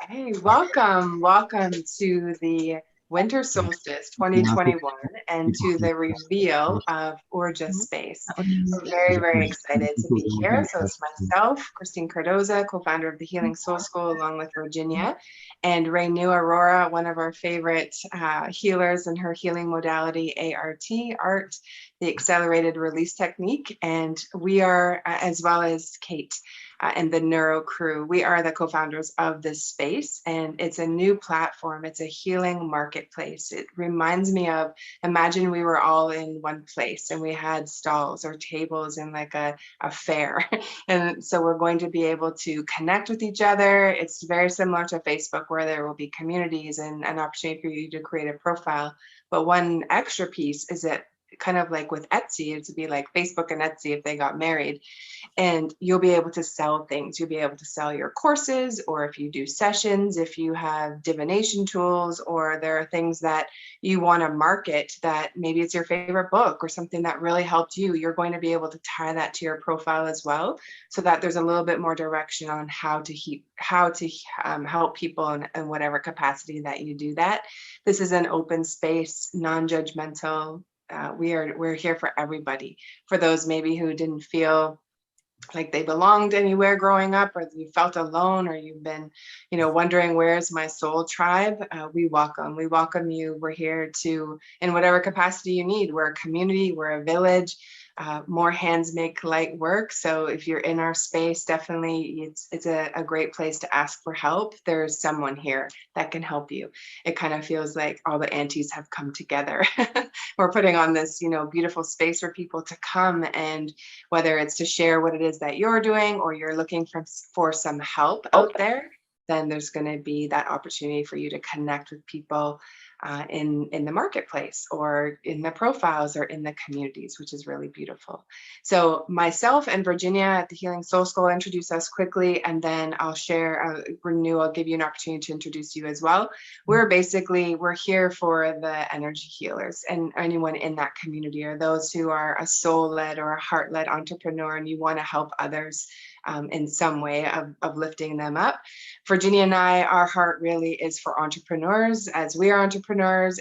Hey, welcome to the Winter Solstice 2021 and to the reveal of Urja Space. We're very excited to be here. So it's myself, Christine Cardoza, co-founder of the Healing Soul School, along with Virginia, and Renu Arora, one of our favorite healers in her healing modality, ART, the accelerated release technique. And we are, as well as Kate, and the Neuro crew. We are the co-founders of this space, and it's a new platform. It's a healing marketplace. It reminds me of, imagine we were all in one place and we had stalls or tables in like a fair. And so we're going to be able to connect with each other. It's very similar to Facebook, where there will be communities and an opportunity for you to create a profile. But one extra piece is that kind of like with Etsy, it'd be like Facebook and Etsy if they got married, and you'll be able to sell things. You'll be able to sell your courses, or if you do sessions, if you have divination tools, or there are things that you want to market that maybe it's your favorite book or something that really helped you, you're going to be able to tie that to your profile as well, so that there's a little bit more direction on how to help people in whatever capacity that you do that. This is an open space, non-judgmental. We're here for everybody. For those maybe who didn't feel like they belonged anywhere growing up, or you felt alone, or you've been, wondering, where's my soul tribe? We welcome you. We're here to, in whatever capacity you need. We're a community, we're a village. More hands make light work. So if you're in our space, definitely it's a great place to ask for help. There's someone here that can help you. It kind of feels like all the aunties have come together. We're putting on this, beautiful space for people to come, and whether it's to share what it is that you're doing, or you're looking for some help out there, then there's going to be that opportunity for you to connect with people in the marketplace, or in the profiles, or in the communities, which is really beautiful. So myself and Virginia at the Healing Soul School introduce us quickly, and then I'll share, Renu, I'll give you an opportunity to introduce you as well. We're here for the energy healers and anyone in that community, or those who are a soul-led or a heart-led entrepreneur, and you want to help others in some way of lifting them up. Virginia and I, our heart really is for entrepreneurs, as we are entrepreneurs,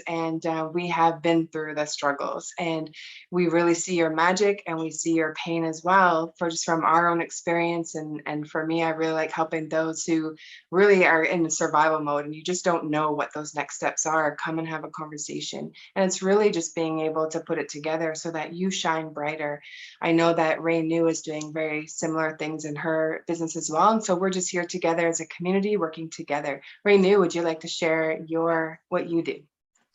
and we have been through the struggles, and we really see your magic and we see your pain as well, just from our own experience. And for me, I really like helping those who really are in survival mode and you just don't know what those next steps are. Come and have a conversation. And it's really just being able to put it together so that you shine brighter. I know that Renu is doing very similar things in her business as well. And so we're just here together as a community, working together. Renu, would you like to share what you do?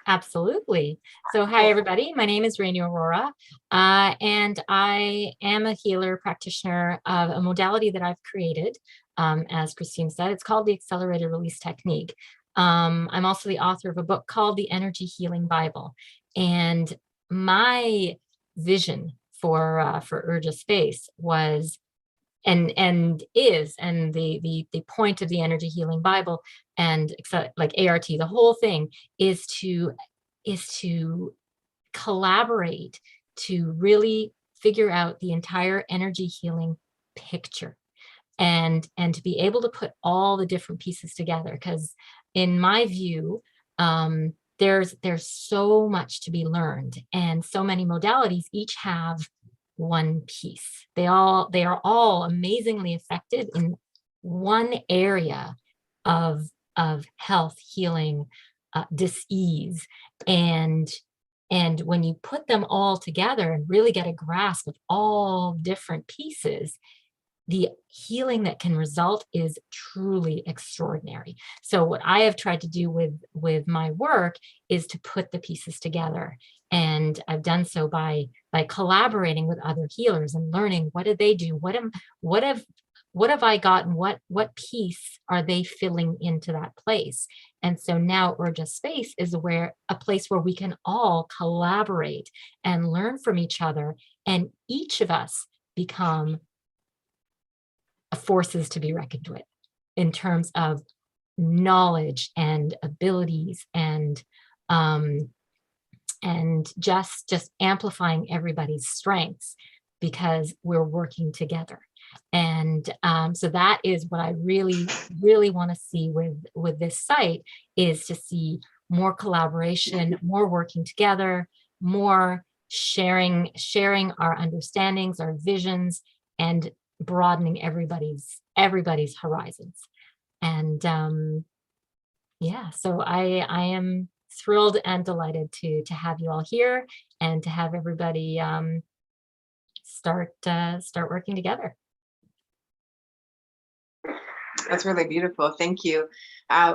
Absolutely. So hi, everybody. My name is Renu Arora, and I am a healer practitioner of a modality that I've created. As Christine said, it's called the Accelerated Release Technique. I'm also the author of a book called The Energy Healing Bible. And my vision for urja.space was and the point of the Energy Healing Bible, and like ART, the whole thing is to collaborate to really figure out the entire energy healing picture, and to be able to put all the different pieces together. Because in my view, there's so much to be learned, and so many modalities each have one piece. They are all amazingly affected in one area of health, healing, dis-ease, and when you put them all together and really get a grasp of all different pieces, the healing that can result is truly extraordinary. So what I have tried to do with my work is to put the pieces together. And I've done so by collaborating with other healers and learning, what did they do? What have I gotten? What piece are they filling into that place? And so now urja.space is a place where we can all collaborate and learn from each other, and each of us become forces to be reckoned with in terms of knowledge and abilities, and just amplifying everybody's strengths because we're working together. And so that is what I really, really want to see with this site, is to see more collaboration, more working together, more sharing our understandings, our visions, and broadening everybody's horizons. And yeah, so I am thrilled and delighted to have you all here, and to have everybody start working together. That's really beautiful. Thank you.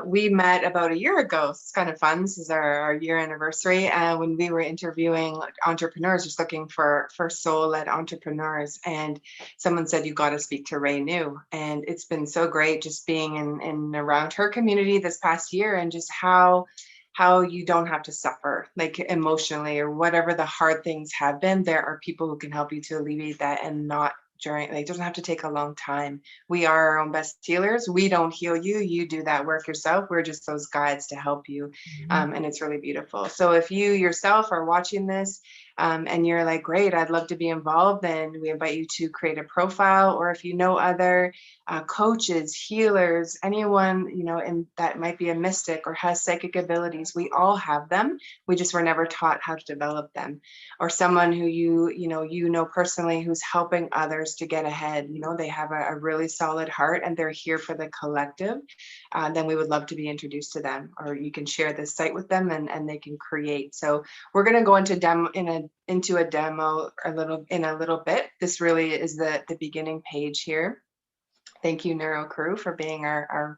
We met about a year ago. It's kind of fun. This is our year anniversary. When we were interviewing entrepreneurs, just looking for soul-led entrepreneurs, and someone said, you got to speak to Renu. And it's been so great just being in around her community this past year, and just how you don't have to suffer, like emotionally or whatever the hard things have been. There are people who can help you to alleviate that, and not during, like, it doesn't have to take a long time. We are our own best healers. We don't heal you. You do that work yourself. We're just those guides to help you. And it's really beautiful. So if you yourself are watching this, and you're like, great, I'd love to be involved, then we invite you to create a profile. Or if you know other coaches, healers, anyone, you know, and that might be a mystic or has psychic abilities, we all have them. We just were never taught how to develop them. Or someone who you know personally, who's helping others to get ahead. You know, they have a really solid heart and they're here for the collective. Then we would love to be introduced to them, or you can share this site with them, and they can create. So we're going to go into a demo in a little bit. This really is the beginning page here. Thank you, Neuro Crew, for being our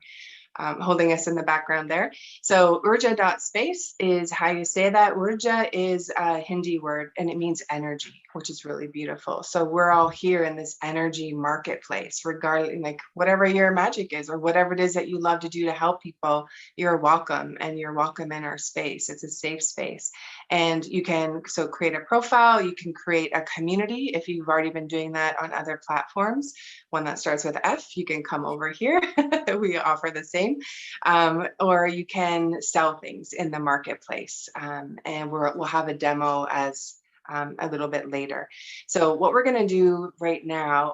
holding us in the background there. So urja.space is how you say that. Urja is a Hindi word, and it means energy, which is really beautiful. So we're all here in this energy marketplace, regardless, like whatever your magic is, or whatever it is that you love to do to help people, you're welcome, and you're welcome in our space. It's a safe space. And you can create a profile, you can create a community if you've already been doing that on other platforms. One that starts with F, you can come over here. We offer the same. Or you can sell things in the marketplace, and we'll have a demo as a little bit later. So what we're going to do right now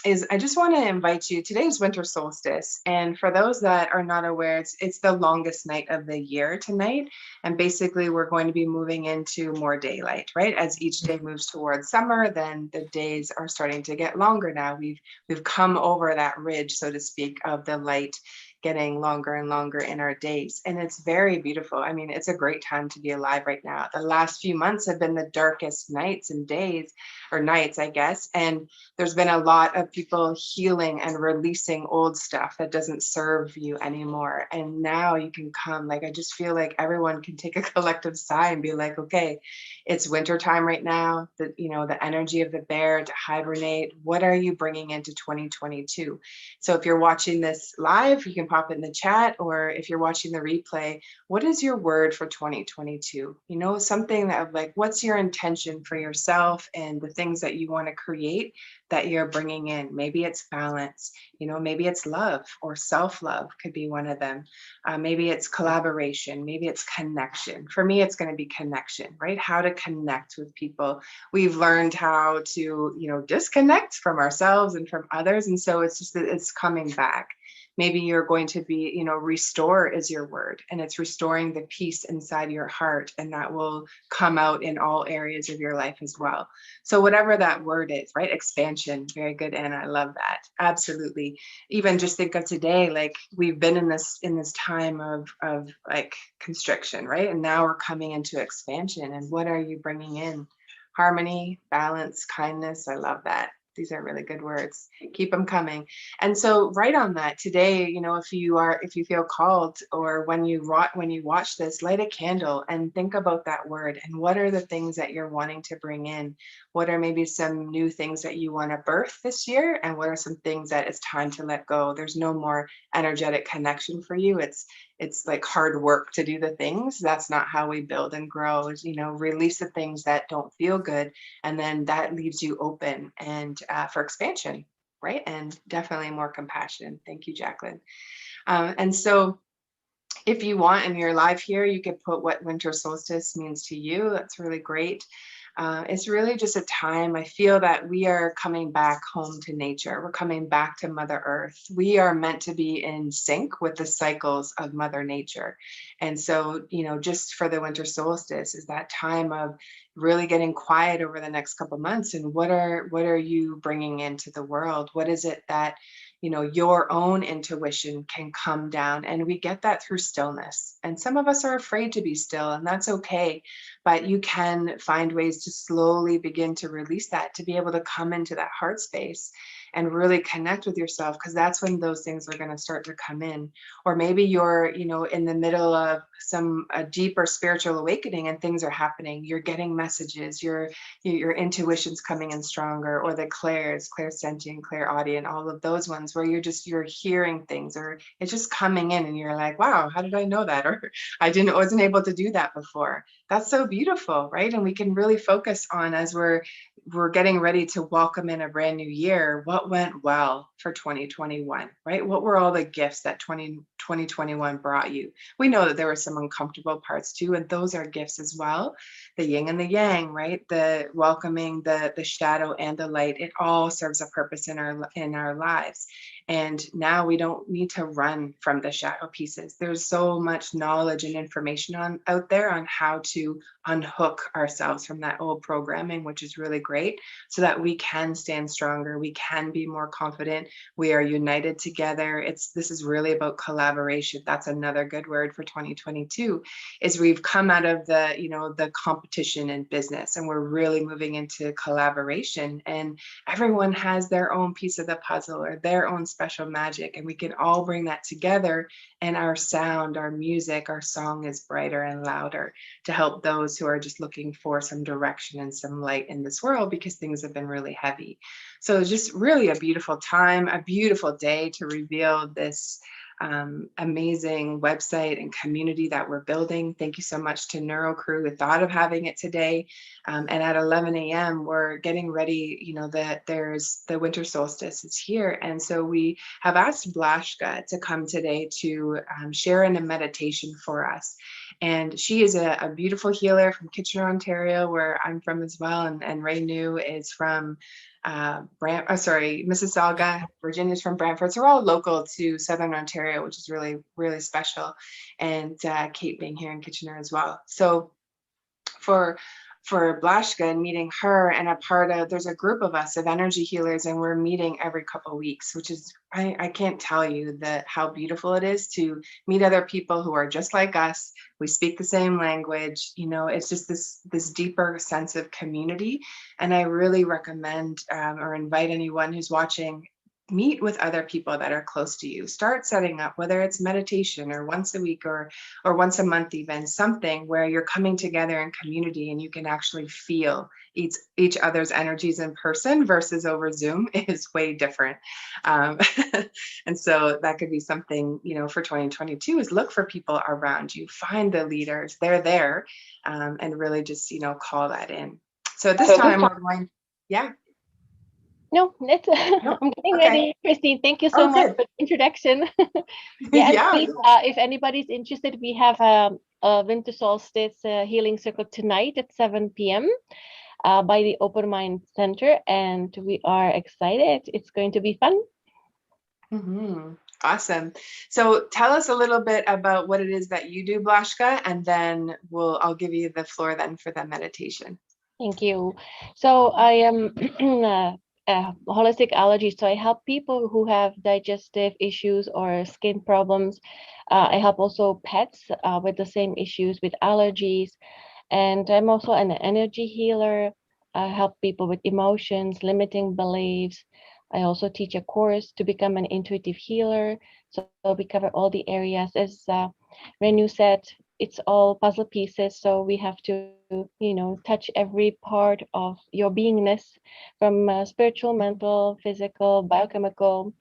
is I just want to invite you. Today's winter solstice, and for those that are not aware, it's the longest night of the year tonight, and basically we're going to be moving into more daylight, right? As each day moves towards summer, then the days are starting to get longer. Now we've come over that ridge, so to speak, of the light getting longer and longer in our days. And it's very beautiful. I mean, it's a great time to be alive right now. The last few months have been the darkest nights and days, or nights, I guess. And there's been a lot of people healing and releasing old stuff that doesn't serve you anymore. And now you can come, like, I just feel like everyone can take a collective sigh and be like, okay, it's winter time right now. The energy of the bear to hibernate. What are you bringing into 2022? So if you're watching this live, you can pop it in the chat, or if you're watching the replay, what is your word for 2022? You know, something that, like, what's your intention for yourself and the things that you want to create that you're bringing in? Maybe it's balance, you know, maybe it's love, or self-love could be one of them. Maybe it's collaboration, maybe it's connection. For me, it's going to be connection, right? How to connect with people. We've learned how to, you know, disconnect from ourselves and from others. And so it's just, it's coming back. Maybe you're going to be, you know, restore is your word, and it's restoring the peace inside your heart, and that will come out in all areas of your life as well. So whatever that word is, right? Expansion. Very good, Anna. I love that. Absolutely. Even just think of today, like, we've been in this time of like constriction, right? And now we're coming into expansion. And what are you bringing in? Harmony, balance, kindness. I love that. These are really good words. Keep them coming. And so right on that today, you know, if you feel called, or when you watch this, light a candle and think about that word, and what are the things that you're wanting to bring in? What are maybe some new things that you want to birth this year? And what are some things that it's time to let go? There's no more energetic connection for you. It's like hard work to do the things. That's not how we build and grow. Is, you know, release the things that don't feel good, and then that leaves you open and for expansion, right? And definitely more compassion. Thank you, Jacqueline. And so if you want in your live here, you could put what winter solstice means to you. That's really great. It's really just a time. I feel that we are coming back home to nature. We're coming back to Mother Earth. We are meant to be in sync with the cycles of Mother Nature. And so, just for the winter solstice is that time of really getting quiet over the next couple months. And what are you bringing into the world? What is it that your own intuition can come down, and we get that through stillness. And some of us are afraid to be still, and that's okay. But you can find ways to slowly begin to release that, to be able to come into that heart space and really connect with yourself, because that's when those things are going to start to come in. Or maybe you're, in the middle of a deeper spiritual awakening and things are happening. You're getting messages, your intuition's coming in stronger, or the clairsentient, clairaudient, all of those ones where you're hearing things, or it's just coming in and you're like, wow, how did I know that? Or wasn't able to do that before. That's so beautiful, right? And we can really focus on, as we're getting ready to welcome in a brand new year, what went well for 2021, right? What were all the gifts that 2021 brought you? We know that there were some uncomfortable parts too, and those are gifts as well. The yin and the yang, right? The welcoming the shadow and the light. It all serves a purpose in our lives. And now we don't need to run from the shadow pieces. There's so much knowledge and information out there on how to unhook ourselves from that old programming, which is really great, so that we can stand stronger. We can be more confident. We are united together. This is really about collaboration. That's another good word for 2022, is we've come out of the competition in business, and we're really moving into collaboration, and everyone has their own piece of the puzzle or their own special magic, and we can all bring that together, and our sound, our music, our song is brighter and louder to help those who are just looking for some direction and some light in this world, because things have been really heavy. So just really a beautiful time, a beautiful day to reveal this amazing website and community that we're building. Thank you so much to Neuro Crew who thought of having it today. And at 11 a.m. we're getting ready, that there's the winter solstice is here. And so we have asked Blashka to come today to share in a meditation for us. And she is a beautiful healer from Kitchener, Ontario, where I'm from as well. And Renu is from Mississauga. Virginia's from Brantford. So we're all local to Southern Ontario, which is really, really special. And Kate being here in Kitchener as well. So for Blashka and meeting her, and there's a group of us of energy healers, and we're meeting every couple of weeks, which is, I can't tell you how beautiful it is to meet other people who are just like us. We speak the same language, it's just this deeper sense of community. And I really recommend or invite anyone who's watching, meet with other people that are close to you. Start setting up, whether it's meditation or once a week or once a month, even something where you're coming together in community and you can actually feel each other's energies in person versus over Zoom is way different. And so that could be something, for 2022, is look for people around you, find the leaders, they're there, and really just, call that in. So at this time we're going, yeah. No, I'm getting ready, Christine. Thank you so much for the introduction. Yeah. Please, if anybody's interested, we have a winter solstice healing circle tonight at 7 p.m. By the Open Mind Center, and we are excited. It's going to be fun. Mm-hmm. Awesome. So tell us a little bit about what it is that you do, Blashka, and then I'll give you the floor then for the meditation. Thank you. So I am holistic allergy. So I help people who have digestive issues or skin problems. I help also pets with the same issues with allergies. And I'm also an energy healer. I help people with emotions, limiting beliefs. I also teach a course to become an intuitive healer. So we cover all the areas. As Renu said, it's all puzzle pieces. So we have to, touch every part of your beingness, from spiritual, mental, physical, biochemical,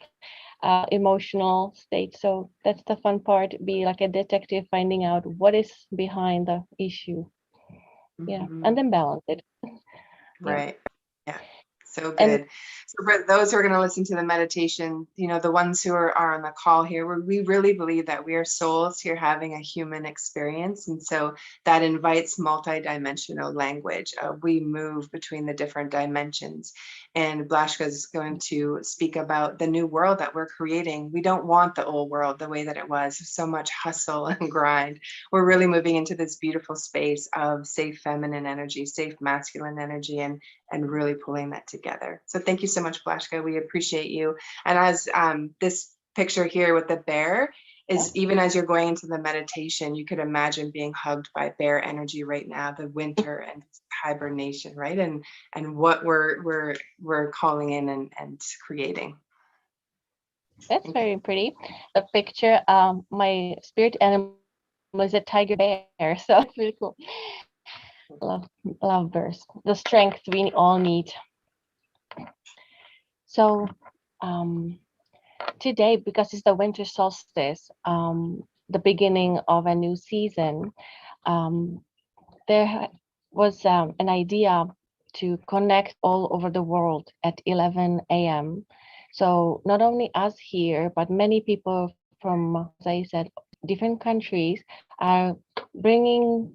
emotional state. So that's the fun part, be like a detective, finding out what is behind the issue. Yeah, and then balance it. Right. Yeah. So good. So for those who are going to listen to the meditation, you know, the ones who are on the call here, we really believe that we are souls here having a human experience. And so that invites multidimensional language. We move between the different dimensions. And Blashka is going to speak about the new world that we're creating. We don't want the old world the way that it was, so much hustle and grind. We're really moving into this beautiful space of safe feminine energy, safe masculine energy, and really pulling that together. So thank you so much, Blashka. We appreciate you. And as this picture here with the bear is, even as you're going into the meditation, you could imagine being hugged by bear energy right now, the winter and hibernation, right? And what we're calling in and creating. That's very pretty. The picture, my spirit animal is a tiger bear, so it's really cool. Love bears. The strength we all need. So today, because it's the winter solstice, the beginning of a new season, there was an idea to connect all over the world at 11 a.m. So not only us here, but many people from, as I said, different countries are bringing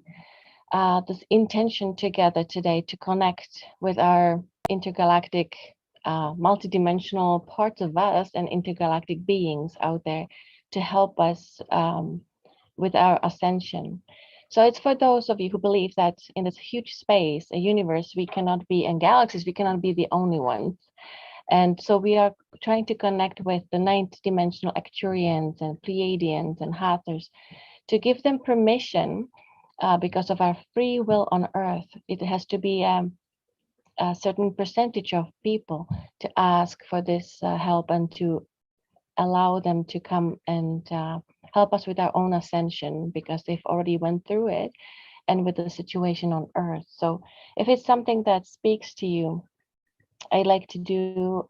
this intention together today to connect with our intergalactic, multidimensional parts of us and intergalactic beings out there to help us with our ascension. So it's for those of you who believe that in this huge space, a universe, we cannot be, and galaxies, we cannot be the only ones. And so we are trying to connect with the ninth dimensional Acturians and Pleiadians and Hathors to give them permission, because of our free will on Earth. It has to be a certain percentage of people to ask for this help and to allow them to come and help us with our own ascension, because they've already went through it and with the situation on Earth. So if it's something that speaks to you, I like to do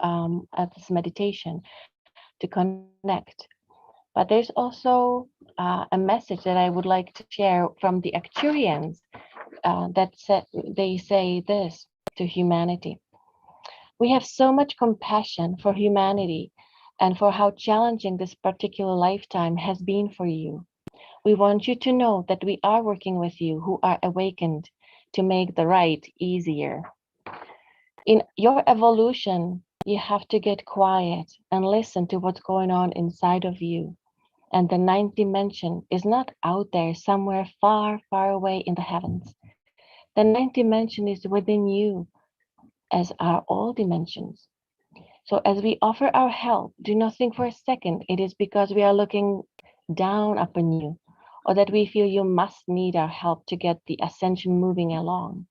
this meditation to connect. But there's also a message that I would like to share from the Acturians that they say this to humanity. We have so much compassion for humanity and for how challenging this particular lifetime has been for you. We want you to know that we are working with you who are awakened to make the right easier. In your evolution, you have to get quiet and listen to what's going on inside of you. And the ninth dimension is not out there somewhere far, far away in the heavens. The ninth dimension is within you, as are all dimensions. So as we offer our help, do not think for a second it is because we are looking down upon you, or that we feel you must need our help to get the ascension moving along.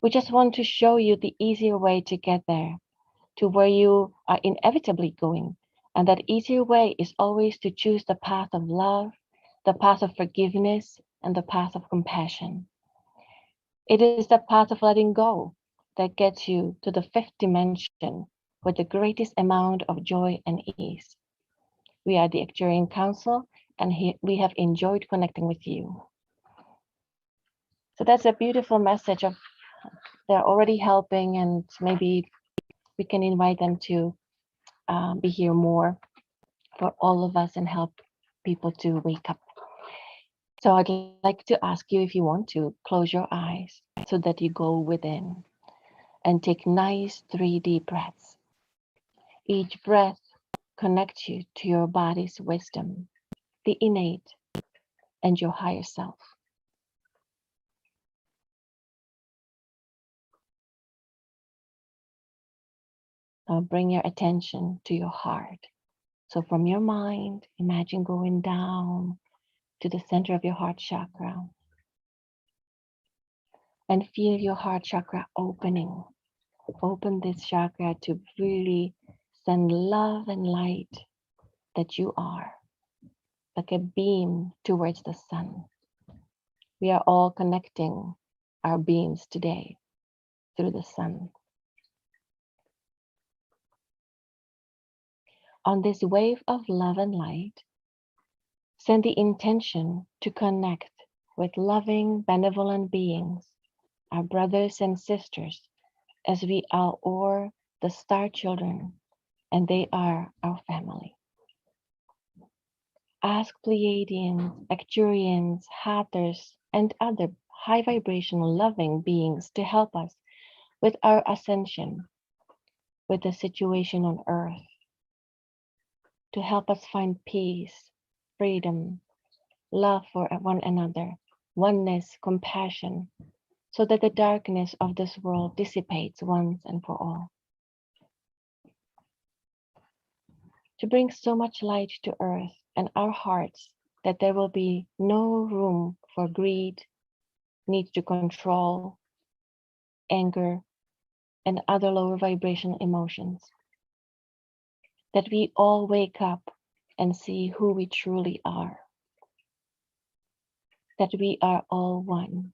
We just want to show you the easier way to get there, to where you are inevitably going. And that easier way is always to choose the path of love, the path of forgiveness, and the path of compassion. It is the path of letting go that gets you to the fifth dimension with the greatest amount of joy and ease. We are the Actuarian Council, and we have enjoyed connecting with you. So that's a beautiful message of they're already helping, and maybe we can invite them to be here more for all of us and help people to wake up. So I'd like to ask you if you want to close your eyes so that you go within and take nice 3 deep breaths. Each breath connects you to your body's wisdom, the innate, and your higher self. Now bring your attention to your heart. So from your mind, imagine going down to the center of your heart chakra and feel your heart chakra opening. Open this chakra to really send love and light that you are, like a beam towards the sun. We are all connecting our beams today through the sun. On this wave of love and light, send the intention to connect with loving, benevolent beings, our brothers and sisters as we are the star children, and they are our family. Ask Pleiadians, Acturians, Hathors, and other high vibrational loving beings to help us with our ascension, with the situation on earth, to help us find peace, freedom, love for one another, oneness, compassion, so that the darkness of this world dissipates once and for all. To bring so much light to earth and our hearts that there will be no room for greed, need to control, anger, and other lower vibrational emotions. That we all wake up and see who we truly are. That we are all one,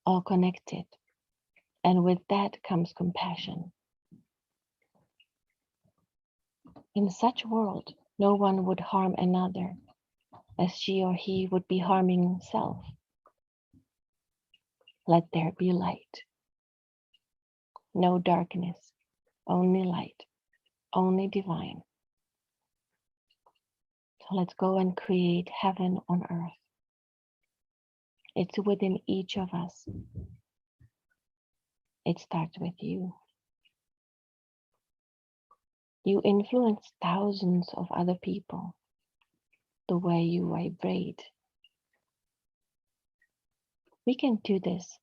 all connected, and with that comes compassion. In such world, no one would harm another, as she or he would be harming himself. Let there be light. No darkness, only light, only divine. So let's go and create heaven on earth. It's within each of us. It starts with you. You influence thousands of other people the way you vibrate. We can do this,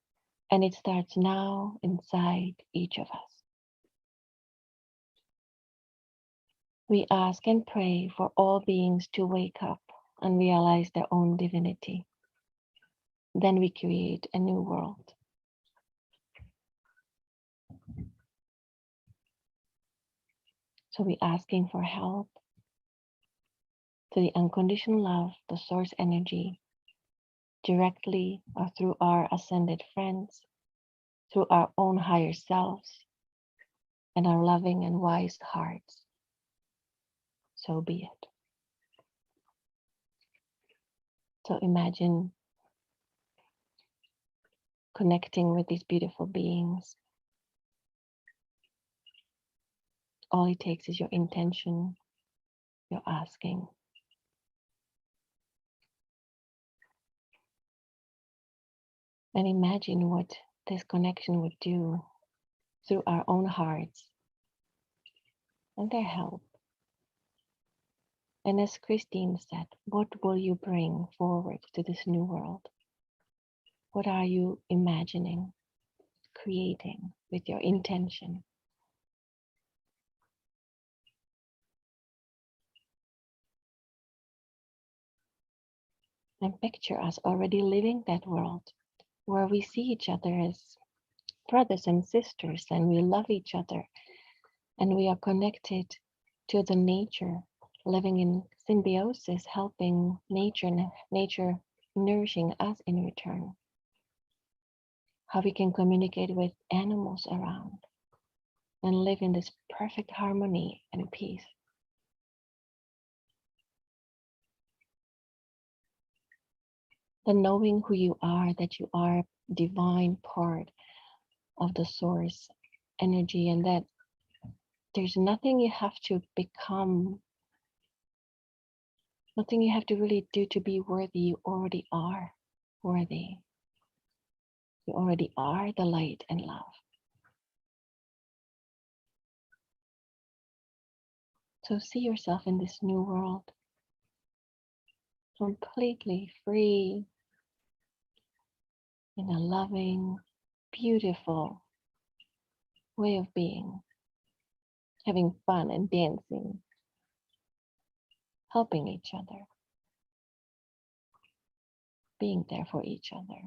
and it starts now inside each of us. We ask and pray for all beings to wake up and realize their own divinity. Then we create a new world. So we're asking for help to the unconditional love, the source energy, directly or through our ascended friends, through our own higher selves, and our loving and wise hearts. So be it. So imagine connecting with these beautiful beings. All it takes is your intention, your asking. And imagine what this connection would do through our own hearts and their help. And as Christine said, what will you bring forward to this new world? What are you imagining, creating with your intention? And picture us already living that world where we see each other as brothers and sisters, and we love each other, and we are connected to the nature, living in symbiosis, helping nature nourishing us in return. How we can communicate with animals around and live in this perfect harmony and peace. The knowing who you are, that you are a divine part of the source energy, and that there's nothing you have to become, nothing you have to really do to be worthy. You already are worthy. You already are the light and love. So see yourself in this new world, completely free, in a loving, beautiful way of being, having fun and dancing, helping each other, being there for each other.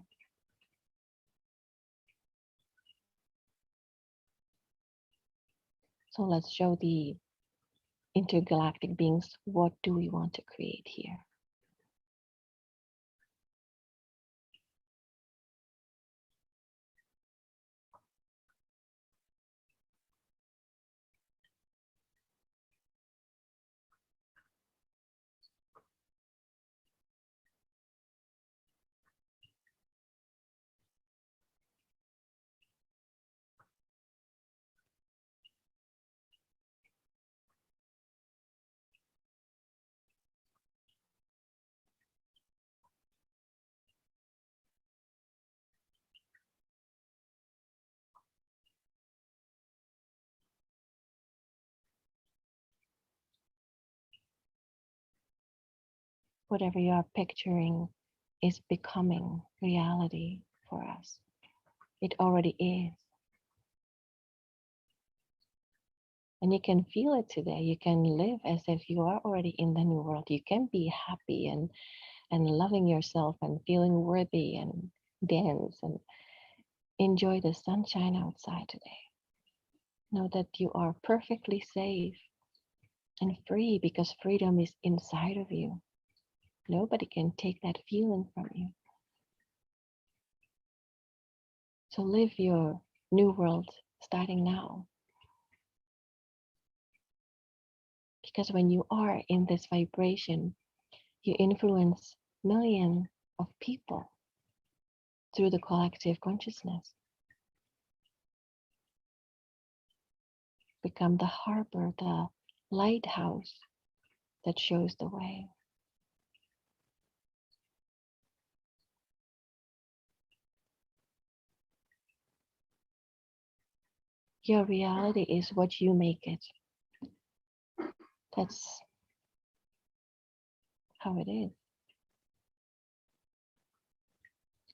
So let's show the intergalactic beings, what do we want to create here? whatever you are picturing is becoming reality for us. It already is. And you can feel it today. You can live as if you are already in the new world. You can be happy and loving yourself and feeling worthy and dance and enjoy the sunshine outside today. Know that you are perfectly safe and free because freedom is inside of you. Nobody can take that feeling from you. So live your new world starting now. Because when you are in this vibration, you influence millions of people through the collective consciousness. Become the harbor, the lighthouse that shows the way. Your reality is what you make it. That's how it is.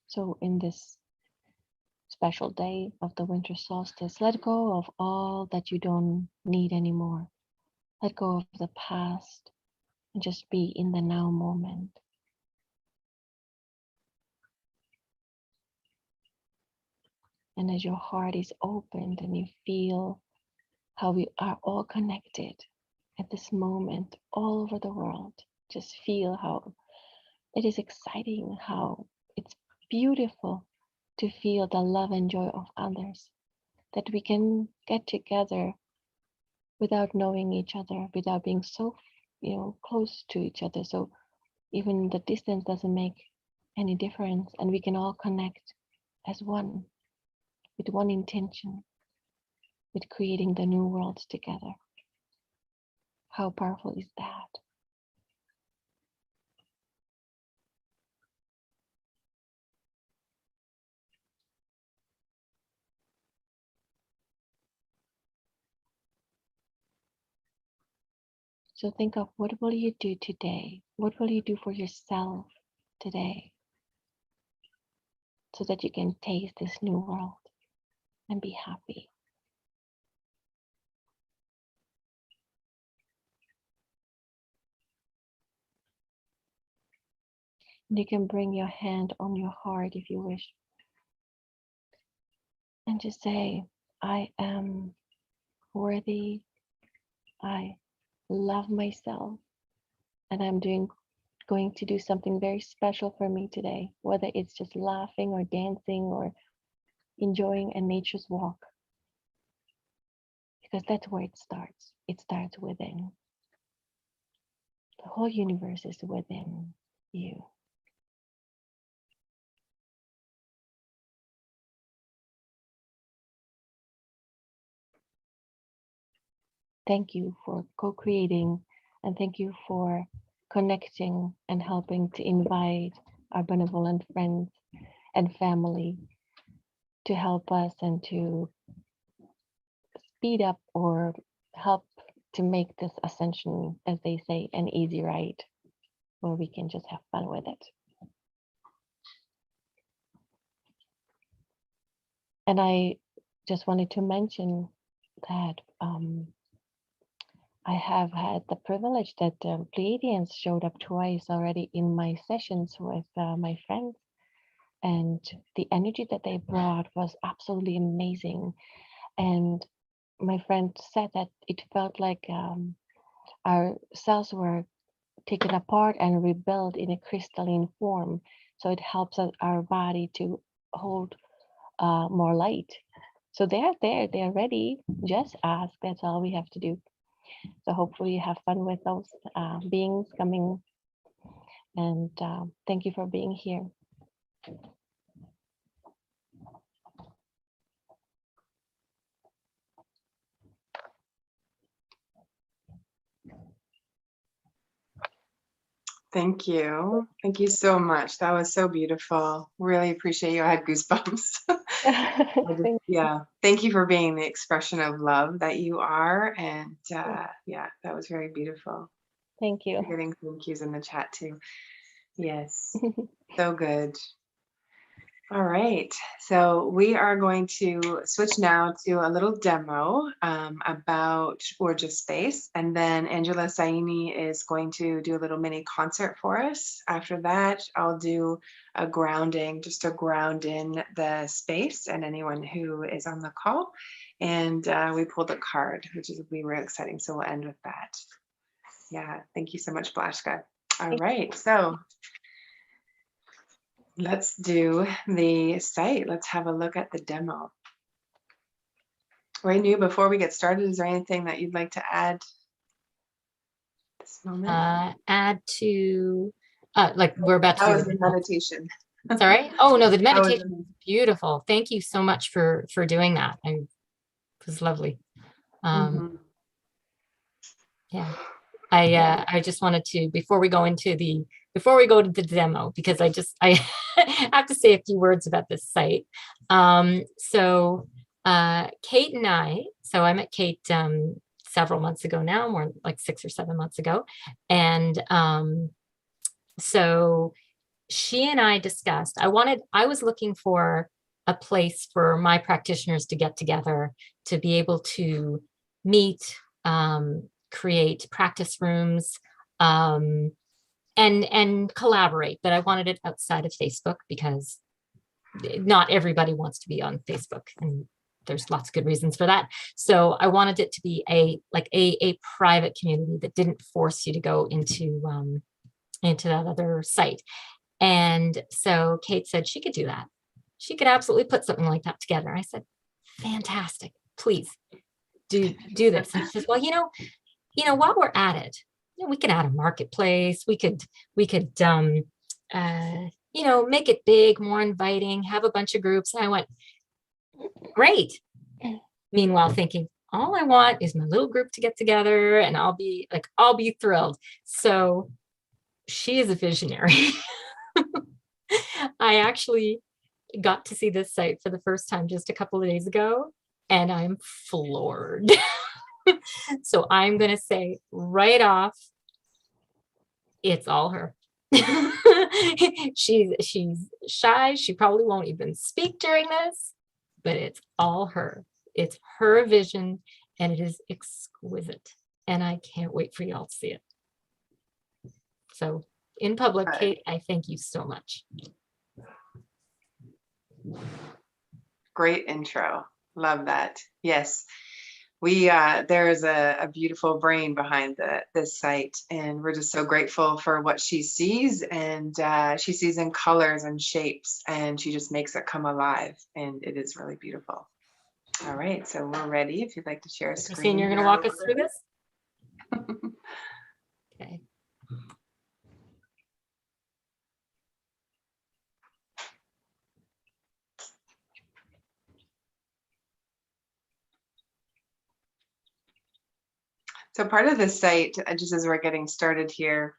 So in this special day of the winter solstice, let go of all that you don't need anymore. Let go of the past and just be in the now moment. And as your heart is opened and you feel how we are all connected at this moment all over the world, just feel how it is exciting, how it's beautiful to feel the love and joy of others, that we can get together without knowing each other, without being so, close to each other. So even the distance doesn't make any difference, and we can all connect as one, with one intention, with creating the new world together. How powerful is that? So think of, what will you do today? What will you do for yourself today so that you can taste this new world and be happy? And you can bring your hand on your heart if you wish. And just say, I am worthy. I love myself. And I'm going to do something very special for me today, whether it's just laughing or dancing or enjoying a nature's walk. Because that's where it starts. It starts within. The whole universe is within you. Thank you for co-creating, and thank you for connecting and helping to invite our benevolent friends and family to help us and to speed up or help to make this ascension, as they say, an easy ride where we can just have fun with it. And I just wanted to mention that I have had the privilege that Pleiadians showed up twice already in my sessions with my friends, and the energy that they brought was absolutely amazing. And my friend said that it felt like our cells were taken apart and rebuilt in a crystalline form. So it helps our body to hold more light. So they're there, they're ready. Just ask. That's all we have to do. So hopefully you have fun with those beings coming. And thank you for being here. Thank you. Thank you so much. That was so beautiful. Really appreciate you. I had goosebumps. Yeah. Thank you for being the expression of love that you are. And yeah, that was very beautiful. Thank you. We're getting thank yous in the chat too. Yes, so good. All right, so we are going to switch now to a little demo about Urja.space, and then Angela Saini is going to do a little mini concert for us. After that, I'll do a grounding, just to ground in the space and anyone who is on the call. And we pulled a card, which will be real exciting, so we'll end with that. Yeah, thank you so much, Blashka. All right, so let's do the site. Let's have a look at the demo. Renu, before we get started, is there anything that you'd like to add this moment? Add to, like we're about to How do was the meditation? Sorry? Oh no, the meditation was beautiful. Thank you so much for doing that. It was lovely. Yeah. I just wanted to, before we go to the demo, because I have to say a few words about this site. So Kate and I met Kate several months ago now, more like 6 or 7 months ago. And so she and I discussed, I was looking for a place for my practitioners to get together, to be able to meet, create practice rooms, and collaborate, but I wanted it outside of Facebook because not everybody wants to be on Facebook, and there's lots of good reasons for that. So I wanted it to be a private community that didn't force you to go into that other site. And so Kate said she could do that. She could absolutely put something like that together. I said, fantastic, please do this. And she says, well, you know, while we're at it, we could add a marketplace. We could, you know, make it big, more inviting, have a bunch of groups. And I went, great. Meanwhile, thinking, all I want is my little group to get together, and I'll be thrilled. So she is a visionary. I actually got to see this site for the first time just a couple of days ago, and I'm floored. So I'm going to say right off, it's all her. She's shy. She probably won't even speak during this, but it's all her. It's her vision, and it is exquisite. And I can't wait for y'all to see it. So in public, Kate, I thank you so much. Great intro. Love that. Yes. There is a beautiful brain behind this site, and we're just so grateful for what she sees, and she sees in colors and shapes, and she just makes it come alive, and it is really beautiful. All right, so we're ready. If you'd like to share a screen. Christine, you're going to walk us through this? Okay. So part of this site, just as we're getting started here,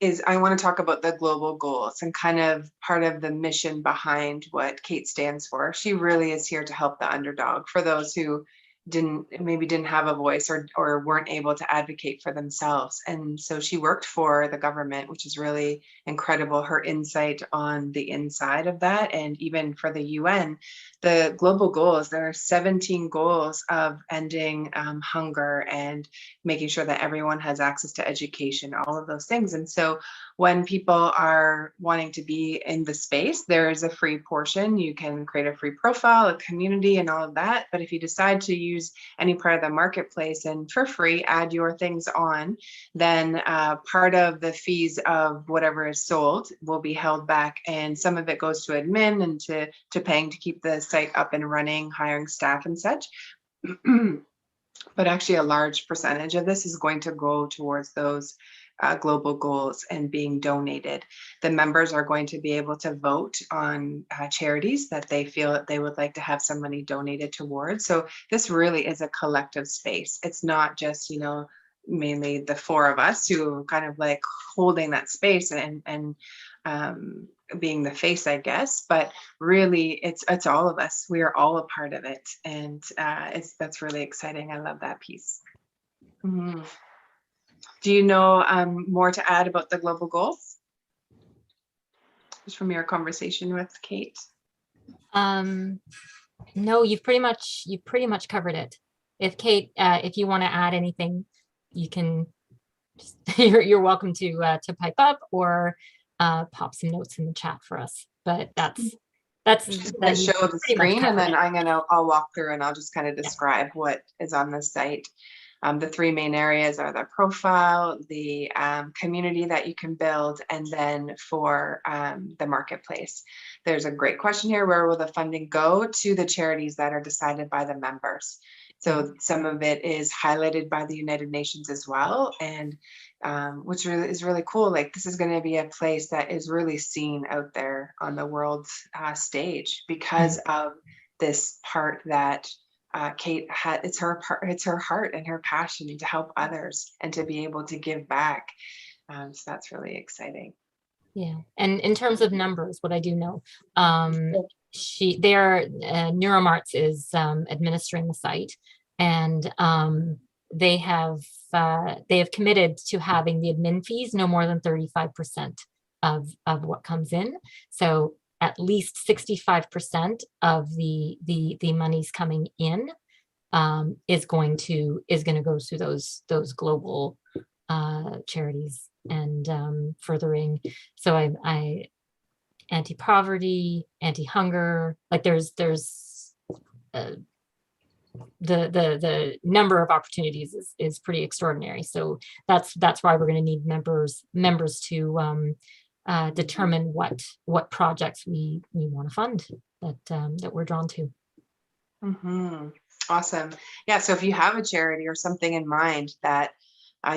is I want to talk about the global goals and kind of part of the mission behind what Kate stands for. She really is here to help the underdog, for those who didn't have a voice or weren't able to advocate for themselves. And so she worked for the government, which is really incredible, her insight on the inside of that. And even for the UN, the global goals, there are 17 goals of ending hunger and making sure that everyone has access to education, all of those things. And so when people are wanting to be in the space, there is a free portion. You can create a free profile, a community, and all of that. But if you decide to use any part of the marketplace and for free add your things on, then part of the fees of whatever is sold will be held back, and some of it goes to admin and to paying to keep the site up and running, hiring staff and such. But actually a large percentage of this is going to go towards those global goals and being donated. The members are going to be able to vote on charities that they feel that they would like to have some money donated towards. So this really is a collective space. It's not just, you know, mainly the four of us who kind of like holding that space and being the face, I guess, but really it's all of us. We are all a part of it, and that's really exciting. I love that piece. Mm-hmm. Do you know more to add about the global goals? Just from your conversation with Kate. No, you've pretty much covered it. If Kate, if you want to add anything, you can. You're welcome to pipe up or pop some notes in the chat for us. But that's I show the screen, and then I'll walk through and I'll just kind of describe what is on the site. The three main areas are the profile, the community that you can build, and then for the marketplace. There's a great question here: where will the funding go? To the charities that are decided by the members. So some of it is highlighted by the United Nations as well, and which really is really cool. Like, this is going to be a place that is really seen out there on the world stage because of this part that Kate had. It's her heart and her passion to help others and to be able to give back. So that's really exciting. Yeah, and in terms of numbers, what I do know, Neuromarts is administering the site, and they have committed to having the admin fees no more than 35% of what comes in. So at least 65% of the monies coming in is going to go to those global charities and furthering. So I anti-poverty, anti-hunger, like there's the number of opportunities is pretty extraordinary. So that's why we're going to need members to determine what projects we want to fund that we're drawn to. Awesome. Yeah, so if you have a charity or something in mind that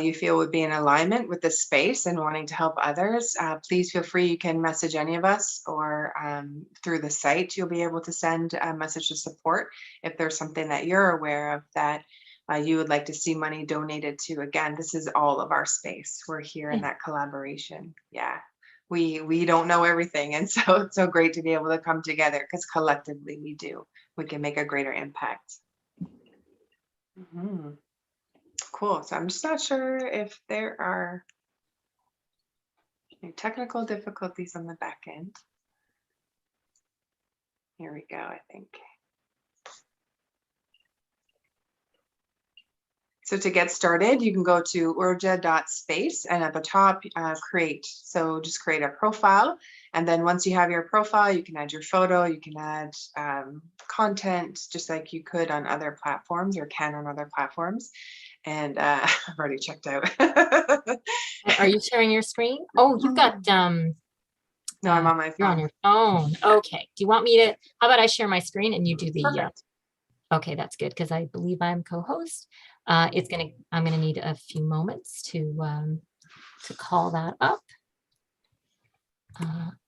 you feel would be in alignment with this space and wanting to help others, please feel free. You can message any of us, or through the site, you'll be able to send a message to support if there's something that you're aware of that you would like to see money donated to. Again, this is all of our space. We're here in that collaboration. Yeah, we don't know everything, and so it's so great to be able to come together, because collectively we can make a greater impact. Cool. So I'm just not sure if there are any technical difficulties on the back end. Here we go, I think. So to get started, you can go to urja.space, and at the top, create. So just create a profile. And then once you have your profile, you can add your photo, you can add content, just like you could on other platforms, or can on other platforms. And I've already checked out. Are you sharing your screen? Oh, you've got no, I'm on my phone. You're on your phone. Okay. Do you want me to? How about I share my screen and you do the? Okay, that's good, because I believe I'm co-host. I'm gonna need a few moments to call that up.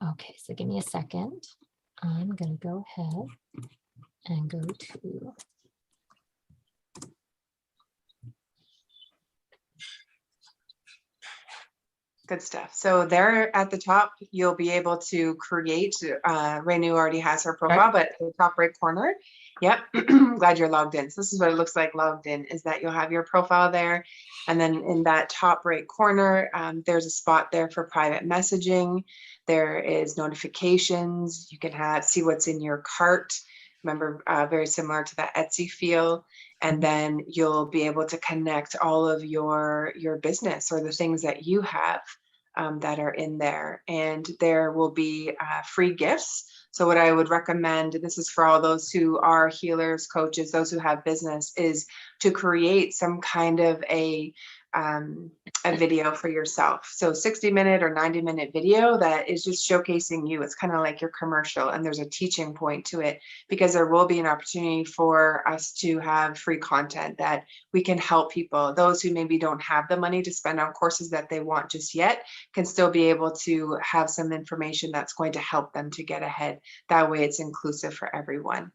Okay, so give me a second. I'm gonna go ahead and go to. Good stuff. So there at the top, you'll be able to create. Renu already has her profile, but the top right corner. Yep. Glad you're logged in. So this is what it looks like logged in, is that you'll have your profile there. And then in that top right corner, there's a spot there for private messaging. There is notifications. You can see what's in your cart. Remember, very similar to that Etsy feel. And then you'll be able to connect all of your business, or the things that you have that are in there. And there will be free gifts. So what I would recommend, this is for all those who are healers, coaches, those who have business, is to create some kind of a video for yourself. So 60-minute or 90-minute video that is just showcasing you. It's kind of like your commercial, and there's a teaching point to it, because there will be an opportunity for us to have free content that we can help people. Those who maybe don't have the money to spend on courses that they want just yet can still be able to have some information that's going to help them to get ahead. That way it's inclusive for everyone.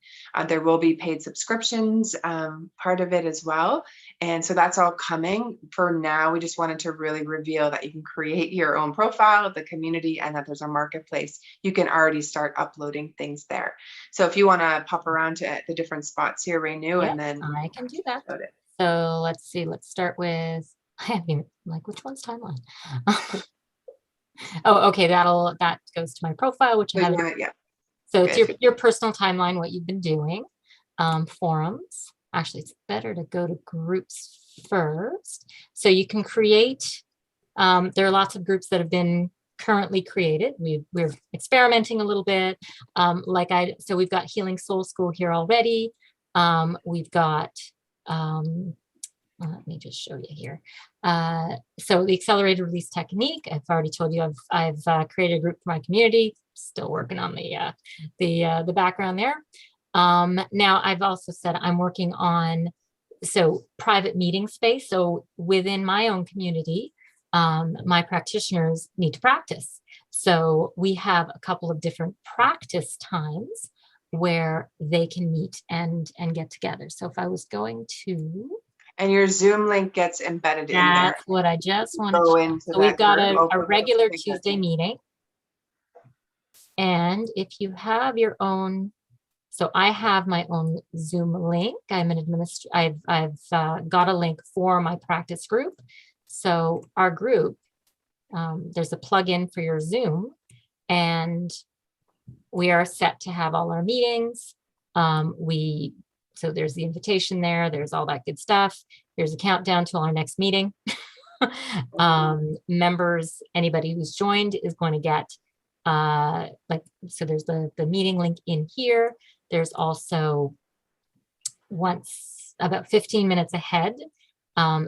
There will be paid subscriptions, part of it as well. And so that's all coming. For now, we just wanted to really reveal that you can create your own profile, the community, and that there's a marketplace. You can already start uploading things there. So if you want to pop around to the different spots here, Renu, and then I can do that. So let's see, let's start with I haven't even, like, which one's timeline? Oh, okay, that goes to my profile, which I So, have. yeah, So good. it's your personal timeline, what you've been doing. Forums. Actually, it's better to go to groups first. So you can create, there are lots of groups that have been currently created. We're experimenting a little bit. So we've got Healing Soul School here already. We've got, let me just show you here. So the accelerated release technique, I've already told you I've created a group for my community, still working on the background there. Now I've also said I'm working on, so private meeting space. So within my own community, my practitioners need to practice. So we have a couple of different practice times where they can meet and get together. So if I was going to, and your Zoom link gets embedded in there. that's what I just wanted Go to. into So we've got a group. regular Tuesday meeting. And if you have your own, so I have my own Zoom link. I'm an administrator. I've got a link for my practice group. So our group, there's a plugin for your Zoom, and we are set to have all our meetings. So there's the invitation there. There's all that good stuff. There's a countdown to our next meeting. Members, anybody who's joined is going to get so there's the meeting link in here. There's also, once about 15 minutes ahead,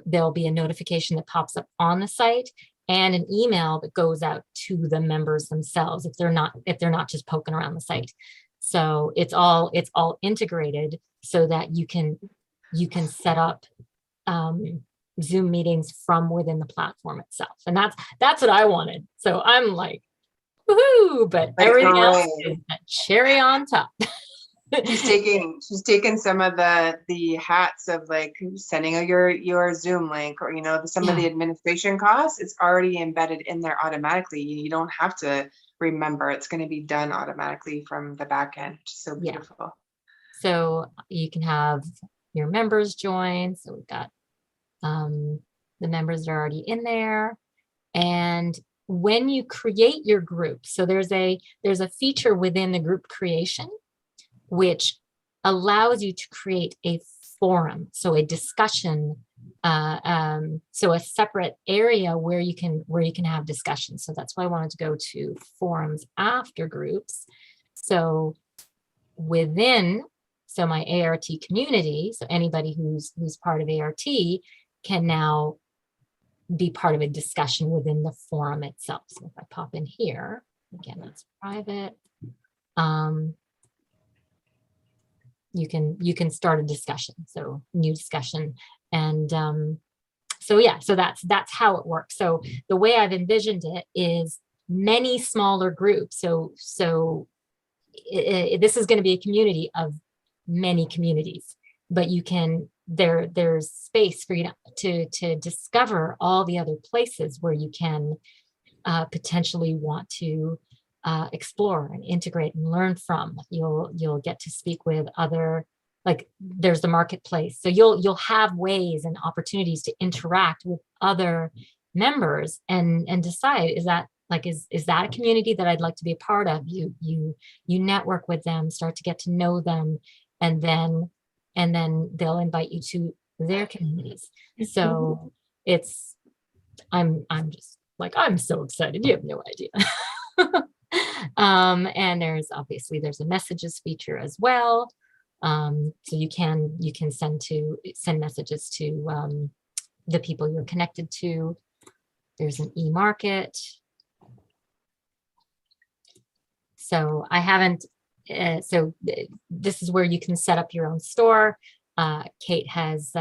there'll be a notification that pops up on the site and an email that goes out to the members themselves if they're not just poking around the site. So it's all integrated so that you can set up Zoom meetings from within the platform itself. And that's what I wanted. So I'm like, woohoo, but like, everything else is a cherry on top. She's taking some of the hats of like sending out your Zoom link, or some of the administration costs. It's already embedded in there automatically. You don't have to remember. It's going to be done automatically from the back end. So beautiful. Yeah. So you can have your members join. So we've got the members that are already in there. And when you create your group, so there's a feature within the group creation which allows you to create a forum, so a discussion, so a separate area where you can have discussions. So that's why I wanted to go to forums after groups. So within, so my ART community, so anybody who's part of ART can now be part of a discussion within the forum itself. So if I pop in here, again, that's private. You can start a discussion, so new discussion. And so that's how it works. So the way I've envisioned it is many smaller groups. So this is going to be a community of many communities, but there's space for you to discover all the other places where you can potentially want to explore and integrate and learn from. You'll get to speak with other, like there's the marketplace. So you'll have ways and opportunities to interact with other members and decide, is that a community that I'd like to be a part of? You network with them, start to get to know them, and then they'll invite you to their communities. So I'm just like, I'm so excited. You have no idea. And there's a messages feature as well. So you can send messages to the people you're connected to. There's an e-market. So I haven't, so this is where you can set up your own store. Kate has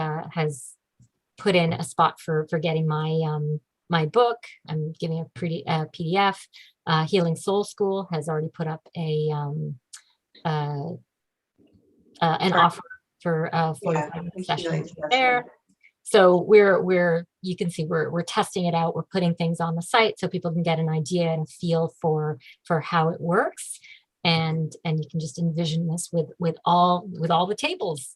put in a spot for getting my book. I'm giving a pretty PDF. Healing Soul School has already put up an offer for 45 sessions there. So you can see we're testing it out. We're putting things on the site so people can get an idea and a feel for how it works. And you can just envision this with all the tables,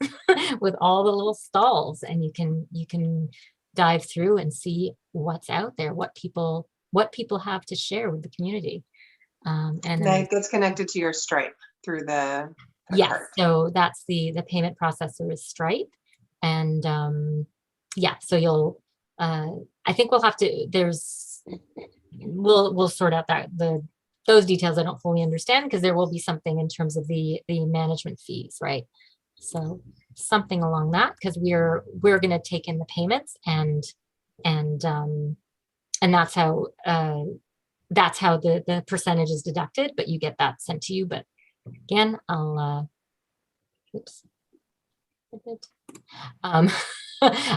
with all the little stalls, and you can dive through and see what's out there, what people have to share with the community. And that gets connected to your Stripe through the yes, card. so that's the payment processor is Stripe, and yeah, so you'll I think we'll have to, we'll sort out those details. I don't fully understand, because there will be something in terms of the management fees, right? So something along that, because we're going to take in the payments, and that's how the percentage is deducted, but you get that sent to you. But again, I'll oops.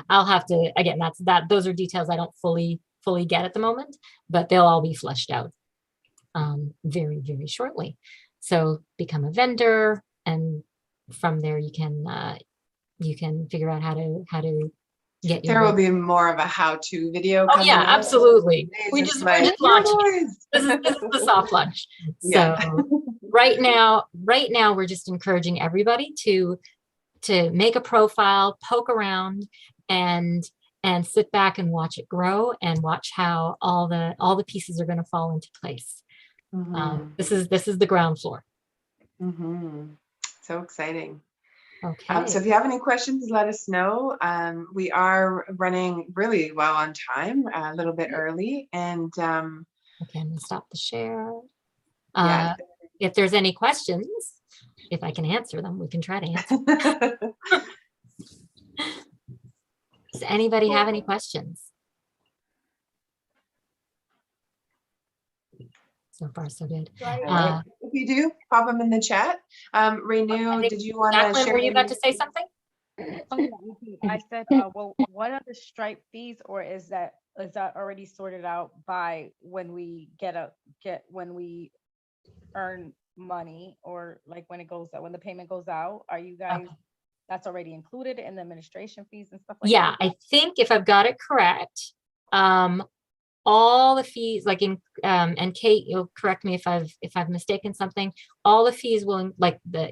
I'll have to, again, those are details I don't fully get at the moment, but they'll all be fleshed out very, very shortly. So become a vendor, and from there you can figure out how to get your. There will be more of a how-to video. Oh yeah, absolutely. We're just launching. This is the soft launch. So right now we're just encouraging everybody to make a profile, poke around, and sit back and watch it grow, and watch how all the pieces are going to fall into place. This is the ground floor. So exciting. Okay. So if you have any questions, let us know. We are running really well on time, a little bit early, and okay, I'm going to stop the share. Yeah. If there's any questions, if I can answer them, we can try to answer. Does anybody have any questions? So far, so good. If you do, pop them in the chat. Renu, did you want to share? Were you about to say something? I said, well, what are the Stripe fees, or is that already sorted out by when we when we earn money, or like when the payment goes out? Are you guys, that's already included in the administration fees and stuff like that? Yeah, I think if I've got it correct, all the fees, like in and Kate, you'll correct me if I've mistaken something, all the fees will,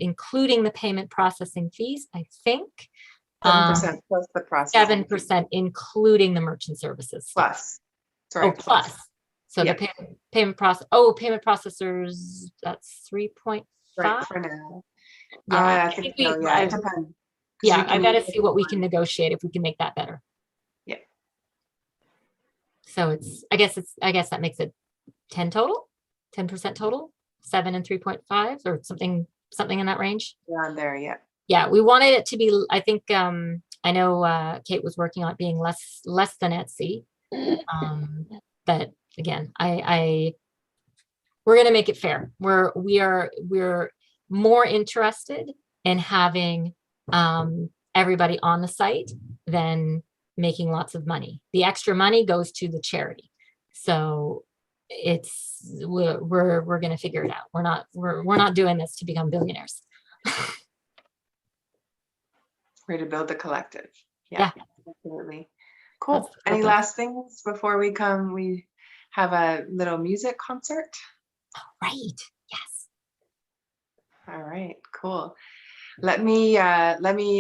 including the payment processing fees, I think 7% plus the processing 7%, including the merchant services plus. Sorry, plus. So the payment processors, that's 3.5 right for now. Yeah, I think so. Yeah, it depends. Yeah, I got to see what we can negotiate, if we can make that better. Yeah. So I guess that makes it 10 total, 10% total, 7 and 3.5, or something in that range. Around there, yeah. Yeah, we wanted it to be, I think, I know Kate was working on it being less than Etsy. But again, we're going to make it fair. We're more interested in having everybody on the site than making lots of money. The extra money goes to the charity. So we're going to figure it out. We're not doing this to become billionaires. We're to build the collective. Yeah. Absolutely. Cool. That's Any last things before we have a little music concert? Right. Yes. All right, cool. Let me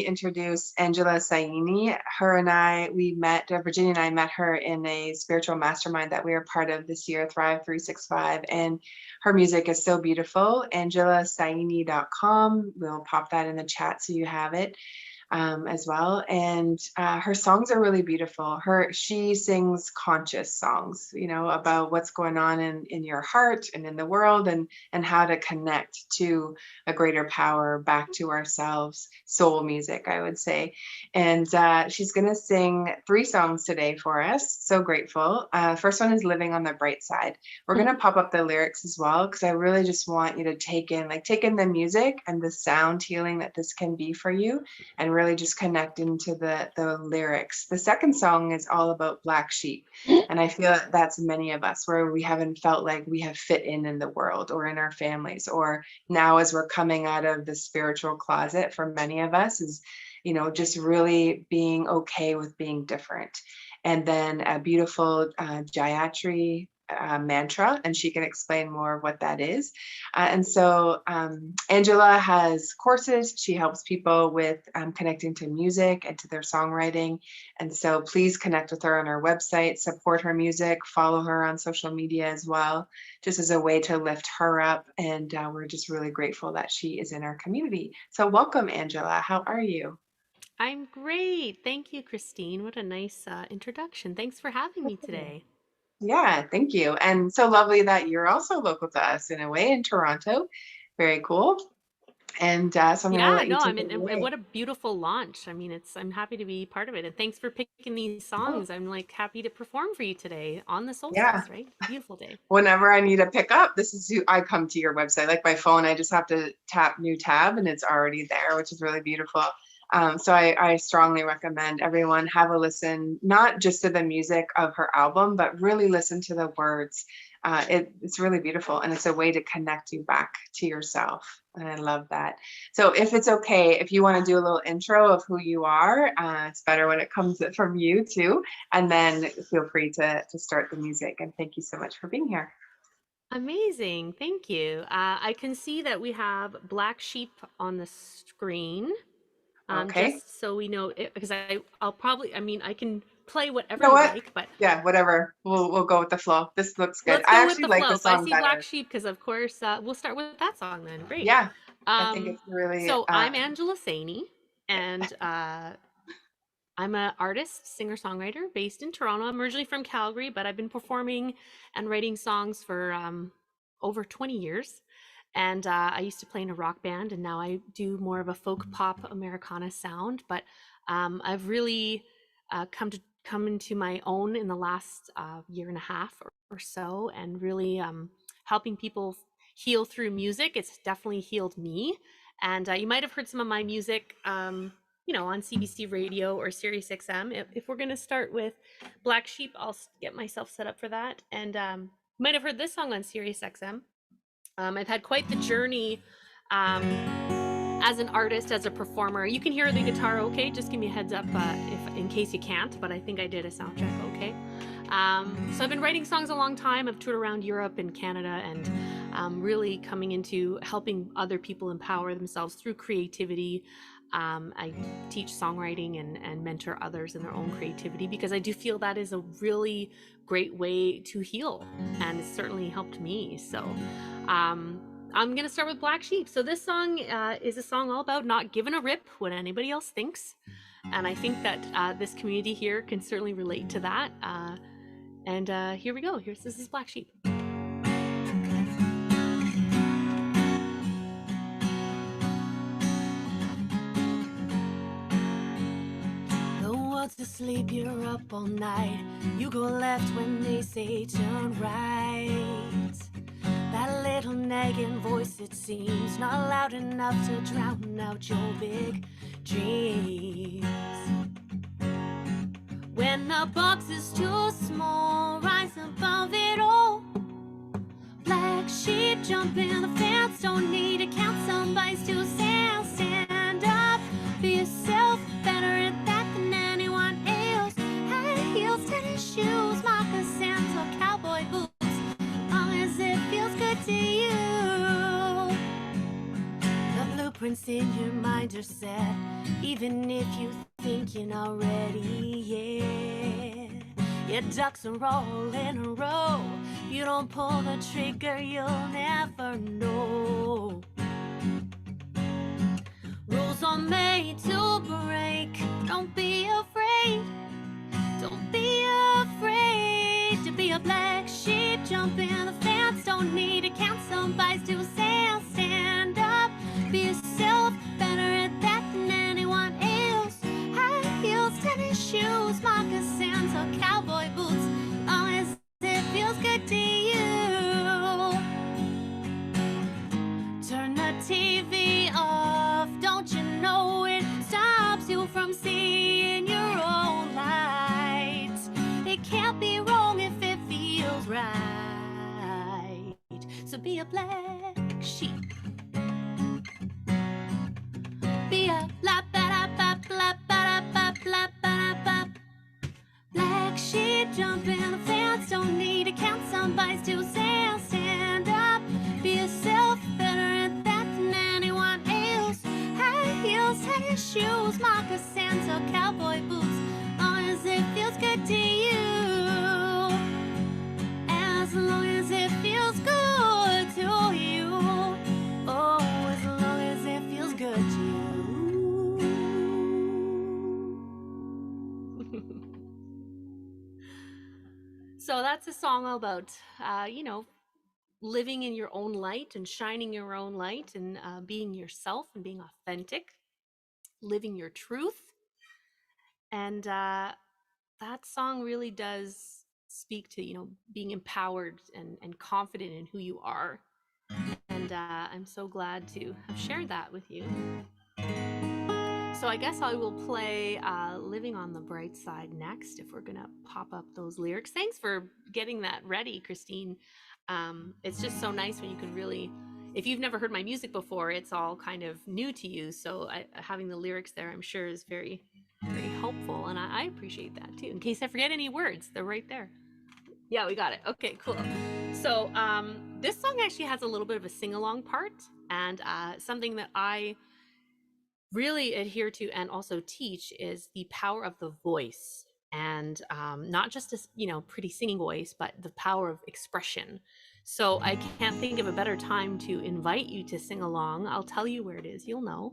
introduce Angela Saini. Her and I, we met, Virginia and I met her in a spiritual mastermind that we were part of this year, Thrive 365, and her music is so beautiful. AngelaSaini.com. We'll pop that in the chat so you have it as well. And her songs are really beautiful. She sings conscious songs, about what's going on in your heart and in the world, and how to connect to a greater power, back to ourselves, soul music, I would say. And she's going to sing 3 songs today for us. So grateful. First one is Living on the Bright Side. We're going to pop up the lyrics as well, because I really just want you to take in the music and the sound healing that this can be for you, and really just connect into the lyrics. The second song is all about black sheep. And I feel that's many of us, where we haven't felt like we have fit in the world or in our families, or now as we're coming out of the spiritual closet, for many of us is, just really being okay with being different. And then a beautiful Gayatri mantra, and she can explain more of what that is. And so Angela has courses. She helps people with connecting to music and to their songwriting. And so please connect with her on her website, support her music, follow her on social media as well, just as a way to lift her up. And we're just really grateful that she is in our community. So welcome, Angela. How are you? I'm great. Thank you, Christine. What a nice introduction. Thanks for having me today. Yeah, thank you. And so lovely that you're also local to us in a way in Toronto. Very cool. And so I'm going to Yeah, let you no, I take mean, it away. what a beautiful launch. I mean, I'm happy to be part of it. And thanks for picking these songs. I'm like happy to perform for you today on the Yeah. solstice, right? Beautiful day. Whenever I need a pickup, this is who I come to your website. Like my phone, I just have to tap new tab and it's already there, which is really beautiful. So I strongly recommend everyone have a listen, not just to the music of her album, but really listen to the words. It's really beautiful, and it's a way to connect you back to yourself. And I love that. So if it's okay, if you want to do a little intro of who you are, it's better when it comes from you too. And then feel free to start the music. And thank you so much for being here. Amazing. Thank you. I can see that we have Black Sheep on the screen. Okay. Just so we know, because I'll probably, I mean, I can play whatever You know you what? like, but Yeah, whatever. We'll go with the flow. This looks good. let's I go with actually the like flow. the If I song see better. Black Sheep, because of course, we'll start with that song then. Great. Yeah, I think it's really. So I'm Angela Saini, and I'm an artist, singer-songwriter based in Toronto. I'm originally from Calgary, but I've been performing and writing songs for over 20 years. And I used to play in a rock band, and now I do more of a folk pop Americana sound. But I've really come into my own in the last year and a half or so, and really helping people heal through music. It's definitely healed me. And you might have heard some of my music, you know, on CBC Radio or Sirius XM. If we're going to start with Black Sheep, I'll get myself set up for that. And you might have heard this song on Sirius XM. I've had quite the journey as an artist, as a performer. You can hear the guitar okay? Just give me a heads up if in case you can't, but I think I did a sound check okay. So I've been writing songs a long time. I've toured around Europe and Canada, and really coming into helping other people empower themselves through creativity. I teach songwriting and mentor others in their own creativity, because I do feel that is a really great way to heal, and it's certainly helped me. So I'm going to start with Black Sheep. So this song is a song all about not giving a rip when anybody else thinks. And I think that this community here can certainly relate to that. And here we go. This is Black Sheep. The world's asleep, you're up all night. You go left when they say turn right. That little nagging voice, it seems not loud enough to drown out your big dreams. When the box is too small, rise above it all. Black sheep jump in the fence, don't need to count somebody's 2 cents. Stand up, be yourself, better at that than anyone else. High heels, tennis shoes, moccasins, or cowboy boots, long as it feels good to you. The blueprints in your mind are set, even if you think you're not ready yet. Your ducks are all in a row. You don't pull the trigger, you'll never know. Rules are made to break. Don't be afraid. Don't be afraid to be a black sheep. Jump in the fence. Don't need to count somebody's 2 cents. Stand up, be yourself. Better at that than anyone else. High heels, tennis shoes, moccasins, or cowboy boots, long as it feels good to you. Turn the TV off. Don't you know it stops you from seeing your own light? It can't be wrong if it feels right. So be a black sheep. Be a blah ba da ba blah ba da ba blah ba da ba. Black sheep jump in the fence, don't need to count some bound by steel sails. Stand up, be yourself, better at that than anyone else. High heels, high shoes, moccasins or cowboy boots, long as it feels good to you. As long as it feels good to you. Oh, as long as it feels good to you. So that's a song about, you know, living in your own light and shining your own light and being yourself and being authentic, living your truth. And that song really does speak to, you know, being empowered and confident in who you are. And I'm so glad to have shared that with you. So I guess I will play Living on the Bright Side next, if we're gonna pop up those lyrics. Thanks for getting that ready, Christine. It's just so nice when you can really, if you've never heard my music before, it's all kind of new to you. So having the lyrics there, I'm sure, is very, very helpful. And I appreciate that too. In case I forget any words, they're right there. Yeah, we got it. Okay, cool. So this song actually has a little bit of a sing-along part, and something that I really adhere to and also teach is the power of the voice, and not just a, you know, pretty singing voice, but the power of expression. So I can't think of a better time to invite you to sing along. I'll tell you where it is, you'll know.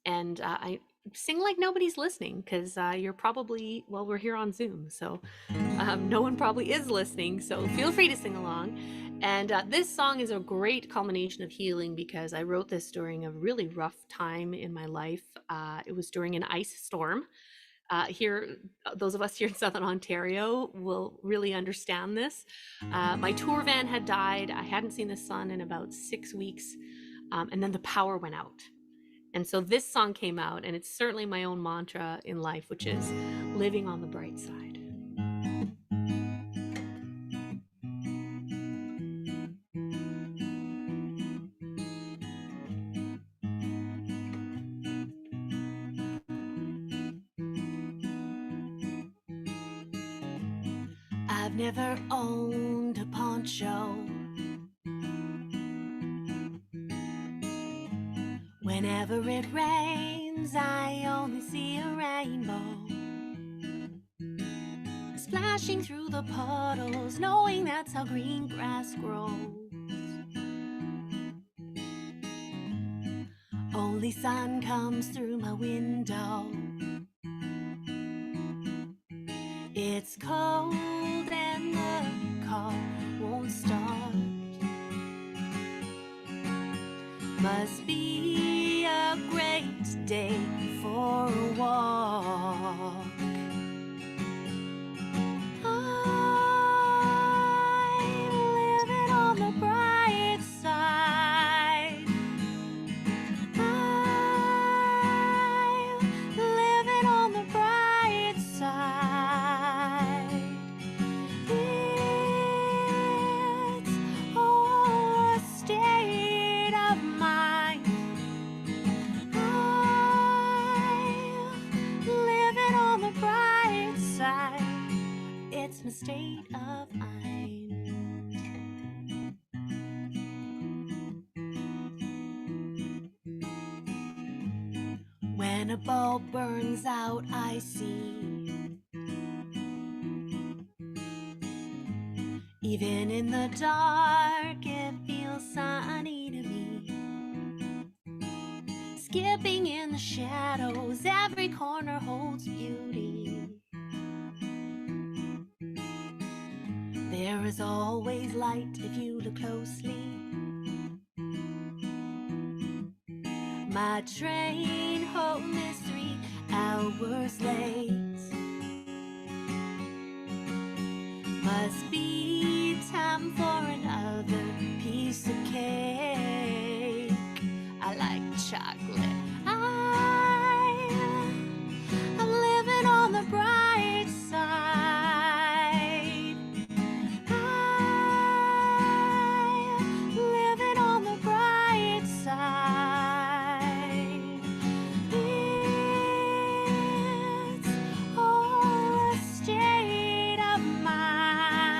And I sing like nobody's listening, because you're probably, well, we're here on Zoom, so no one probably is listening, so feel free to sing along. And this song is a great culmination of healing, because I wrote this during a really rough time in my life. It was during an ice storm. Here, those of us here in Southern Ontario will really understand this. My tour van had died. I hadn't seen the sun in about 6 weeks, and then the power went out. And so this song came out, and it's certainly my own mantra in life, which is living on the bright side. I've never owned a poncho. Whenever it rains, I only see a rainbow. Splashing through the puddles, knowing that's how green grass grows. Only sun comes through my window. It's cold and the car won't start. Must be a great day for a walk. I'm living on the bright side. I'm living on the bright side. It's all a state of mind. I'm living on the bright side. It's my state of mind. When a bulb burns out, I see. Even in the dark, it feels sunny to me. Skipping in the shadows, every corner holds beauty. There is always light if you look closely. My train home is 3 hours late. Must be time for another piece of cake. I like chocolate. I'm living on the bright side. I'm living on the bright side. It's all a state of mind.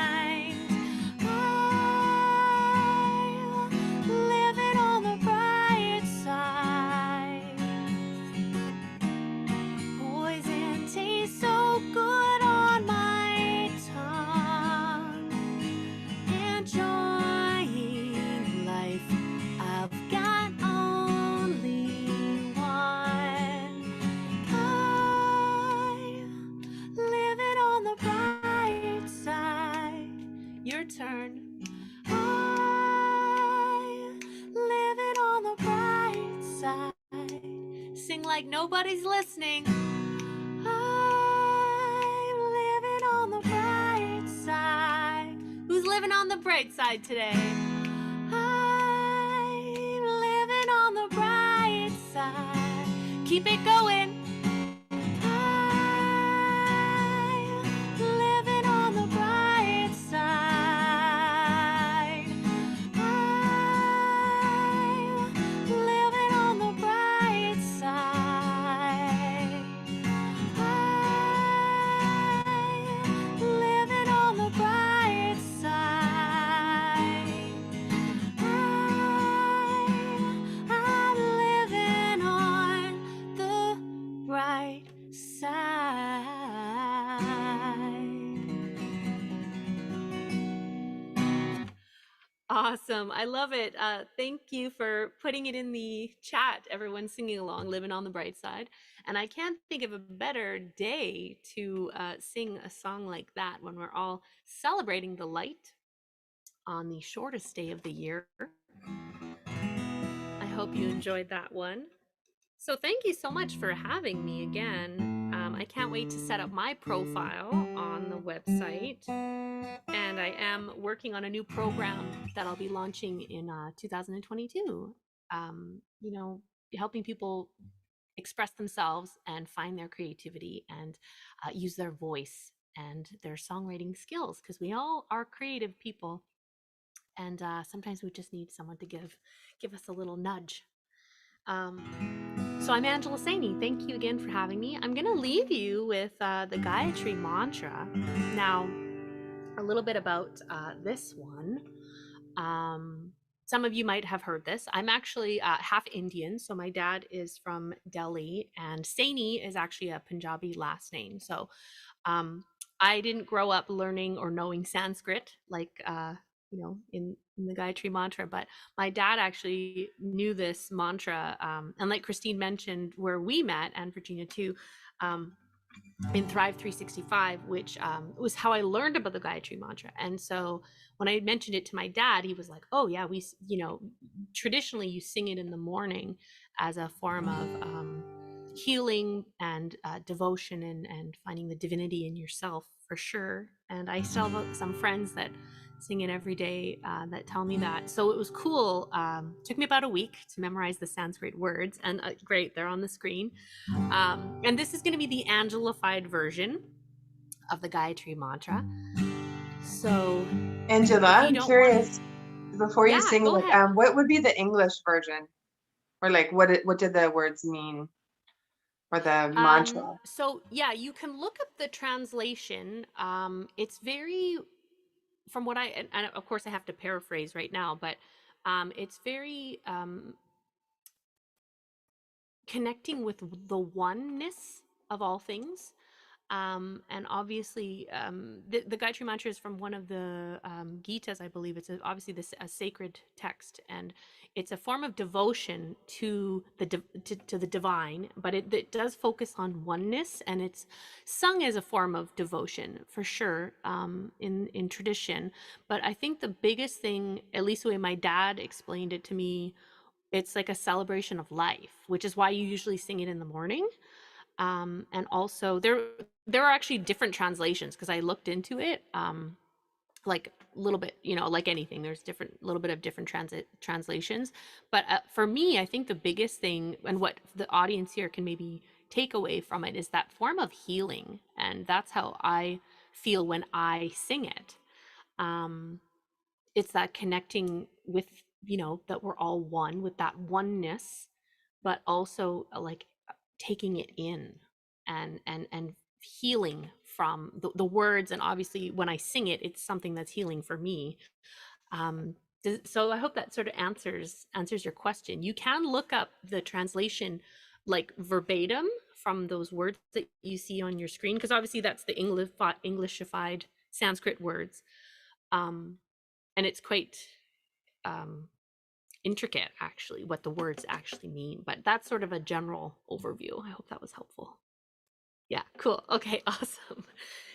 good on my tongue. Enjoying life, I've got only one. I'm living on the bright side. Your turn. I'm living on the bright side. Sing like nobody's listening. I'm living on the bright side. Who's living on the bright side today? I'm living on the bright side. Keep it going. I'm living on the bright side. I'm living on the bright side. I'm living on the bright side. I'm living on the bright side. Awesome. I love it. Thank you for putting it in the chat. Everyone singing along, living on the bright side. And I can't think of a better day to sing a song like that when we're all celebrating the light on the shortest day of the year. I hope you enjoyed that one. So thank you so much for having me again. I can't wait to set up my profile on the website. And I am working on a new program that I'll be launching in 2022. You know, helping people express themselves and find their creativity and use their voice and their songwriting skills, because we all are creative people. And sometimes we just need someone to give us a little nudge. So I'm Angela Saini. Thank you again for having me. I'm going to leave you with the Gayatri mantra. Now, a little bit about this one. Some of you might have heard this. I'm actually half Indian. So my dad is from Delhi, and Saini is actually a Punjabi last name. So I didn't grow up learning or knowing Sanskrit like you know, in the Gayatri mantra, but my dad actually knew this mantra, and like Christine mentioned, where we met, and Virginia too, in Thrive 365, which was how I learned about the Gayatri mantra. And so when I mentioned it to my dad, he was like, "Oh yeah, we, you know, traditionally you sing it in the morning as a form of healing and devotion and finding the divinity in yourself, for sure." And I still have some friends that sing it every day that tell me that. So it was cool. Took me about a week to memorize the Sanskrit words, and great, they're on the screen. And this is going to be the Angelified version of the Gayatri mantra. So, Angela, I'm curious, before you sing, go like, ahead. what would be the English version? Or like, what did the words mean? Or the mantra? So yeah, you can look up the translation. It's very, from what and of course I have to paraphrase right now, but it's very connecting with the oneness of all things. And obviously, the Gayatri mantra is from one of the Gitas, I believe. It's obviously a sacred text, and it's a form of devotion to the to the divine. But it does focus on oneness, and it's sung as a form of devotion for sure in tradition. But I think the biggest thing, at least the way my dad explained it to me, it's like a celebration of life, which is why you usually sing it in the morning. And also there are actually different translations, because I looked into it, like a little bit, you know, like anything, there's little bit of different translations. But for me, I think the biggest thing, and what the audience here can maybe take away from it, is that form of healing. And that's how I feel when I sing it. It's that connecting with, you know, that we're all one, with that oneness, but also like taking it in and healing from the words. And obviously when I sing it, it's something that's healing for me. So I hope that sort of answers your question. You can look up the translation like verbatim from those words that you see on your screen, because obviously that's the Englishified Sanskrit words. And it's quite intricate, actually, what the words actually mean. But that's sort of a general overview. I hope that was helpful. Yeah, cool. Okay, awesome.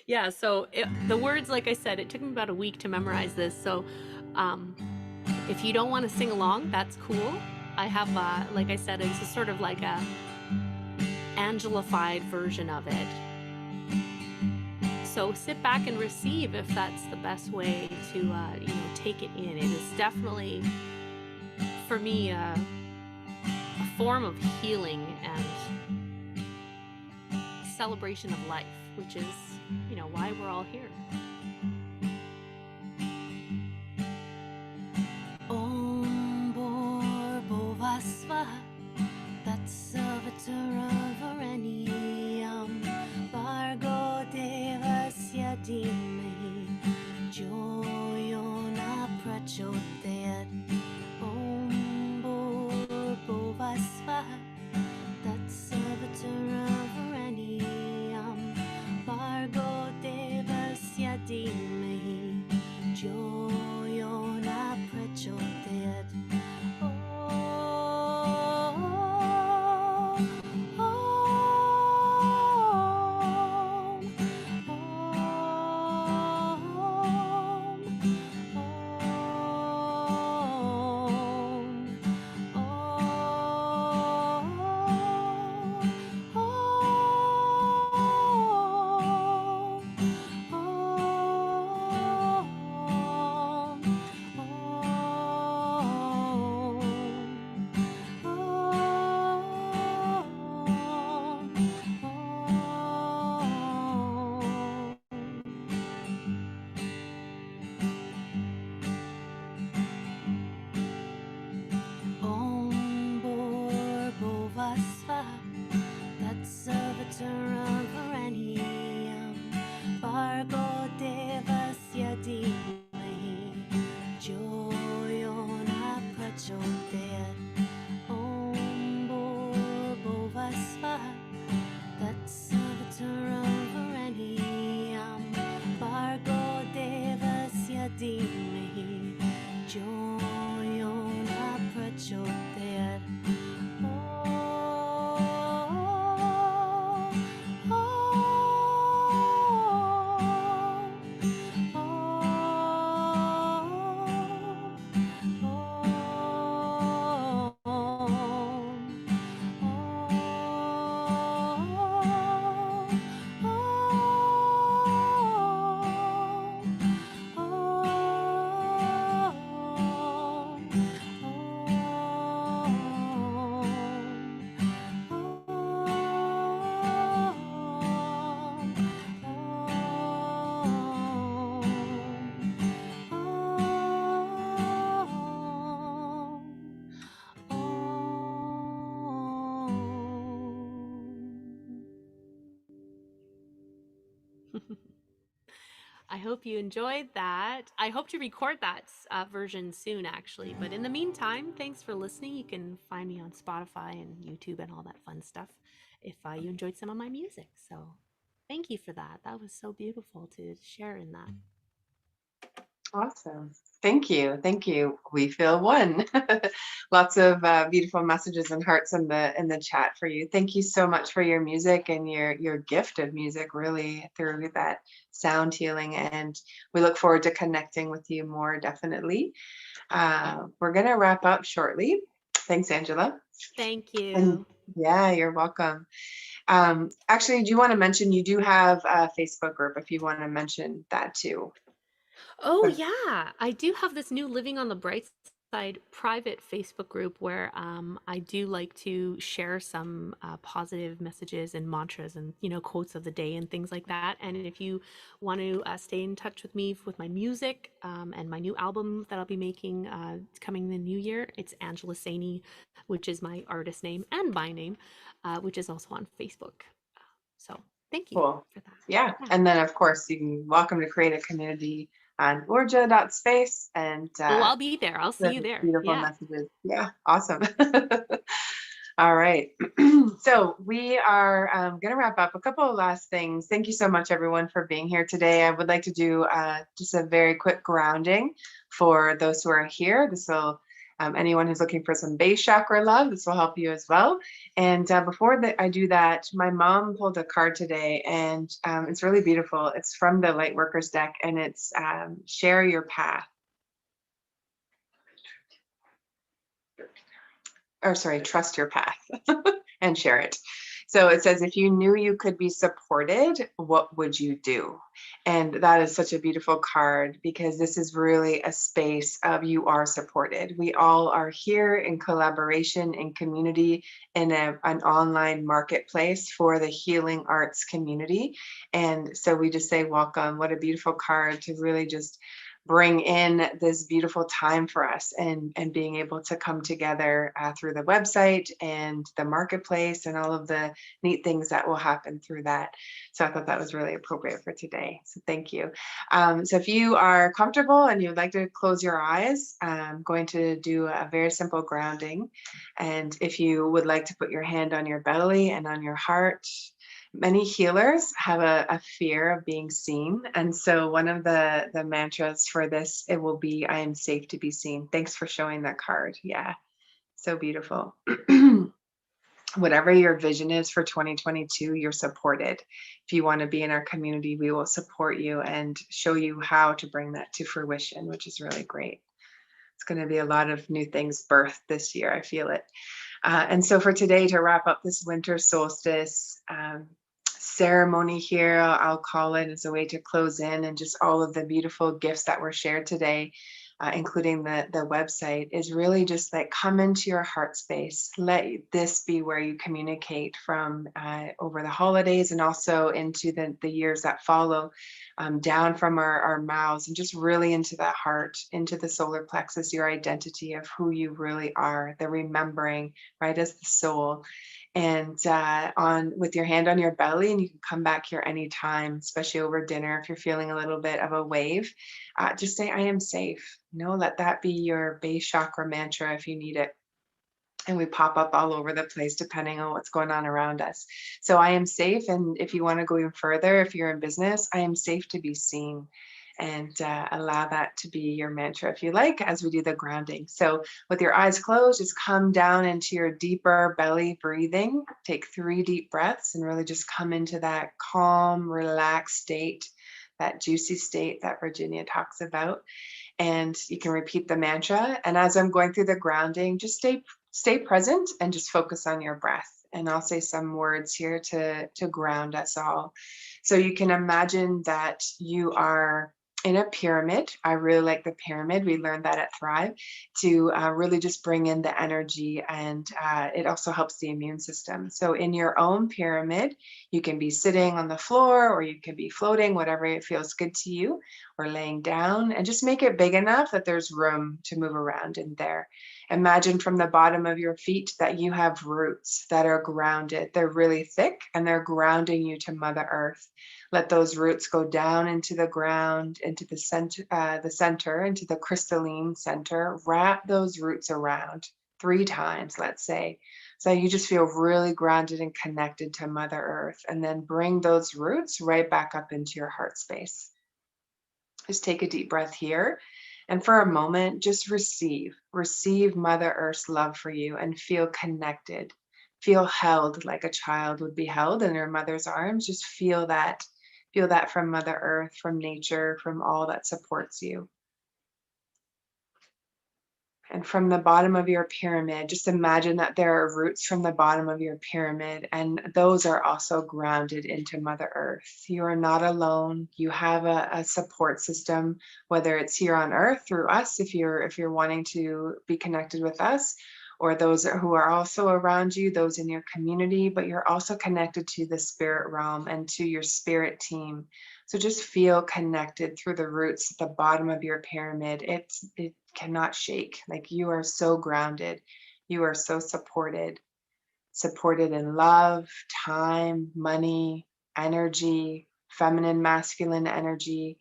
Yeah, so the words, like I said, it took me about a week to memorize this. So if you don't want to sing along, that's cool. I have, like I said, it's a sort of like a Angelified version of it. So sit back and receive if that's the best way to, take it in. It is definitely, for me, a form of healing and celebration of life, which is, why we're all here. Om Bhur Bhuvasvaha Tatsavitaravaranyam Bhargo Devasya Dhimahi Jo Yona Prachodayat. Om Bhur Bhuvasvaha Tatsavitaravaranyam Bhargo Devasya Dhimahi Jo Yona Prachodayat. I hope you enjoyed that. I hope to record that version soon, actually. But in the meantime, thanks for listening. You can find me on Spotify and YouTube and all that fun stuff if you enjoyed some of my music. So thank you for that. That was so beautiful to share in that. Awesome. Thank you. Thank you. We feel one. Lots of beautiful messages and hearts in the chat for you. Thank you so much for your music and your gift of music, really, through that sound healing. And we look forward to connecting with you more, definitely. We're going to wrap up shortly. Thanks, Angela. Thank you. And yeah, you're welcome. Actually, do you want to mention you do have a Facebook group if you want to mention that too? Oh, yeah. I do have this new Living on the Bright Side private Facebook group where I do like to share some positive messages and mantras and, quotes of the day and things like that. And if you want to stay in touch with me with my music and my new album that I'll be making coming in the new year, it's Angela Saini, which is my artist name and my name, which is also on Facebook. So thank you for that. Yeah. And then, of course, you're welcome to create a community on urja.space, and I'll be there. I'll see you there. Beautiful messages. Yeah, awesome. All right. So we are going to wrap up. A couple of last things. Thank you so much, everyone, for being here today. I would like to do just a very quick grounding for those who are here. This will, anyone who's looking for some base chakra love, this will help you as well. And before I do that, my mom pulled a card today, and it's really beautiful. It's from the Lightworkers deck, and it's Share Your Path. Or sorry, trust your path and share it. So it says, if you knew you could be supported, what would you do? And that is such a beautiful card, because this is really a space of you are supported. We all are here in collaboration, in community, in an online marketplace for the healing arts community. And so we just say, welcome. What a beautiful card to really just bring in this beautiful time for us, and being able to come together through the website and the marketplace and all of the neat things that will happen through that. So I thought that was really appropriate for today. So thank you. So if you are comfortable and you'd like to close your eyes, I'm going to do a very simple grounding. And if you would like to put your hand on your belly and on your heart, many healers have a fear of being seen. And so one of the mantras for this, it will be, I am safe to be seen. Thanks for showing that card. Yeah, so beautiful. Whatever your vision is for 2022, you're supported. If you want to be in our community, we will support you and show you how to bring that to fruition, which is really great. It's going to be a lot of new things birthed this year. I feel it. And so for today, to wrap up this winter solstice ceremony here, I'll call it, as a way to close in, and just all of the beautiful gifts that were shared today, including the website, is really just like, come into your heart space. Let this be where you communicate from over the holidays, and also into the years that follow, down from our mouths, and just really into that heart, into the solar plexus, your identity of who you really are, the remembering, right, as the soul. And with your hand on your belly, and you can come back here anytime, especially over dinner if you're feeling a little bit of a wave. Just say, I am safe. Let that be your base chakra mantra if you need it. And we pop up all over the place depending on what's going on around us. So I am safe. And if you want to go even further, if you're in business, I am safe to be seen. And allow that to be your mantra if you like, as we do the grounding. So with your eyes closed, just come down into your deeper belly breathing. Take 3 deep breaths and really just come into that calm, relaxed state, that juicy state that Virginia talks about. And you can repeat the mantra. And as I'm going through the grounding, just stay present and just focus on your breath. And I'll say some words here to ground us all. So you can imagine that you are in a pyramid. I really like the pyramid. We learned that at Thrive, to really just bring in the energy, and it also helps the immune system. So in your own pyramid, you can be sitting on the floor, or you can be floating, whatever it feels good to you, or laying down, and just make it big enough that there's room to move around in there. Imagine from the bottom of your feet that you have roots that are grounded. They're really thick, and they're grounding you to Mother Earth. Let those roots go down into the ground, into the center, into the crystalline center. Wrap those roots around 3 times, let's say. So you just feel really grounded and connected to Mother Earth, and then bring those roots right back up into your heart space. Just take a deep breath here. And for a moment, just receive Mother Earth's love for you, and feel connected. Feel held like a child would be held in their mother's arms. Just feel that from Mother Earth, from nature, from all that supports you. And from the bottom of your pyramid, just imagine that there are roots from the bottom of your pyramid, and those are also grounded into Mother Earth. You are not alone. You have a support system, whether it's here on Earth through us, if you're wanting to be connected with us, or those who are also around you, those in your community, but you're also connected to the spirit realm and to your spirit team. So just feel connected through the roots at the bottom of your pyramid. It cannot shake. Like, you are so grounded. You are so supported in love, time, money, energy, feminine, masculine energy,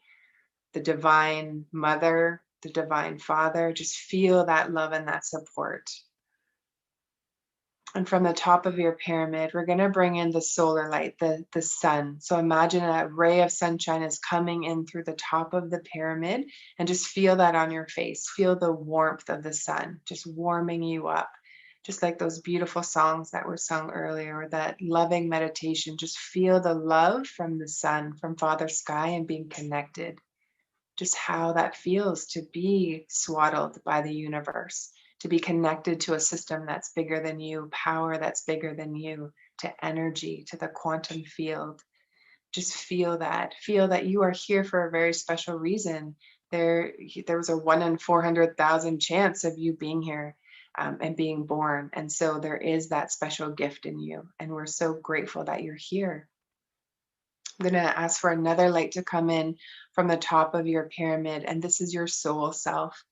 the divine mother, the divine father. Just feel that love and that support. And from the top of your pyramid, we're going to bring in the solar light, the sun. So imagine a ray of sunshine is coming in through the top of the pyramid, and just feel that on your face. Feel the warmth of the sun just warming you up. Just like those beautiful songs that were sung earlier, or that loving meditation. Just feel the love from the sun, from Father Sky, and being connected. Just how that feels to be swaddled by the universe, to be connected to a system that's bigger than you, power that's bigger than you, to energy, to the quantum field. Just feel that you are here for a very special reason. There was a 1 in 400,000 chance of you being here and being born. And so there is that special gift in you. And we're so grateful that you're here. I'm going to ask for another light to come in from the top of your pyramid, and this is your soul self.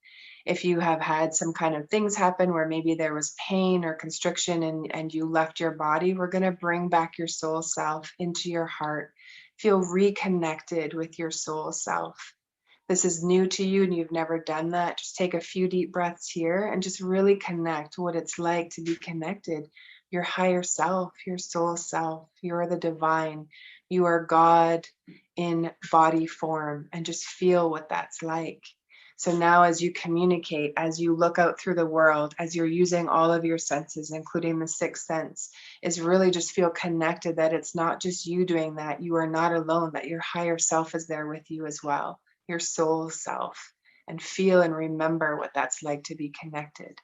If you have had some kind of things happen where maybe there was pain or constriction and you left your body, we're going to bring back your soul self into your heart. Feel reconnected with your soul self. This is new to you and you've never done that. Just take a few deep breaths here and just really connect what it's like to be connected. Your higher self, your soul self, you're the divine. You are God in body form, and just feel what that's like. So now as you communicate, as you look out through the world, as you're using all of your senses, including the sixth sense, is really just feel connected, that it's not just you doing that. You are not alone, that your higher self is there with you as well, your soul self, and feel and remember what that's like to be connected.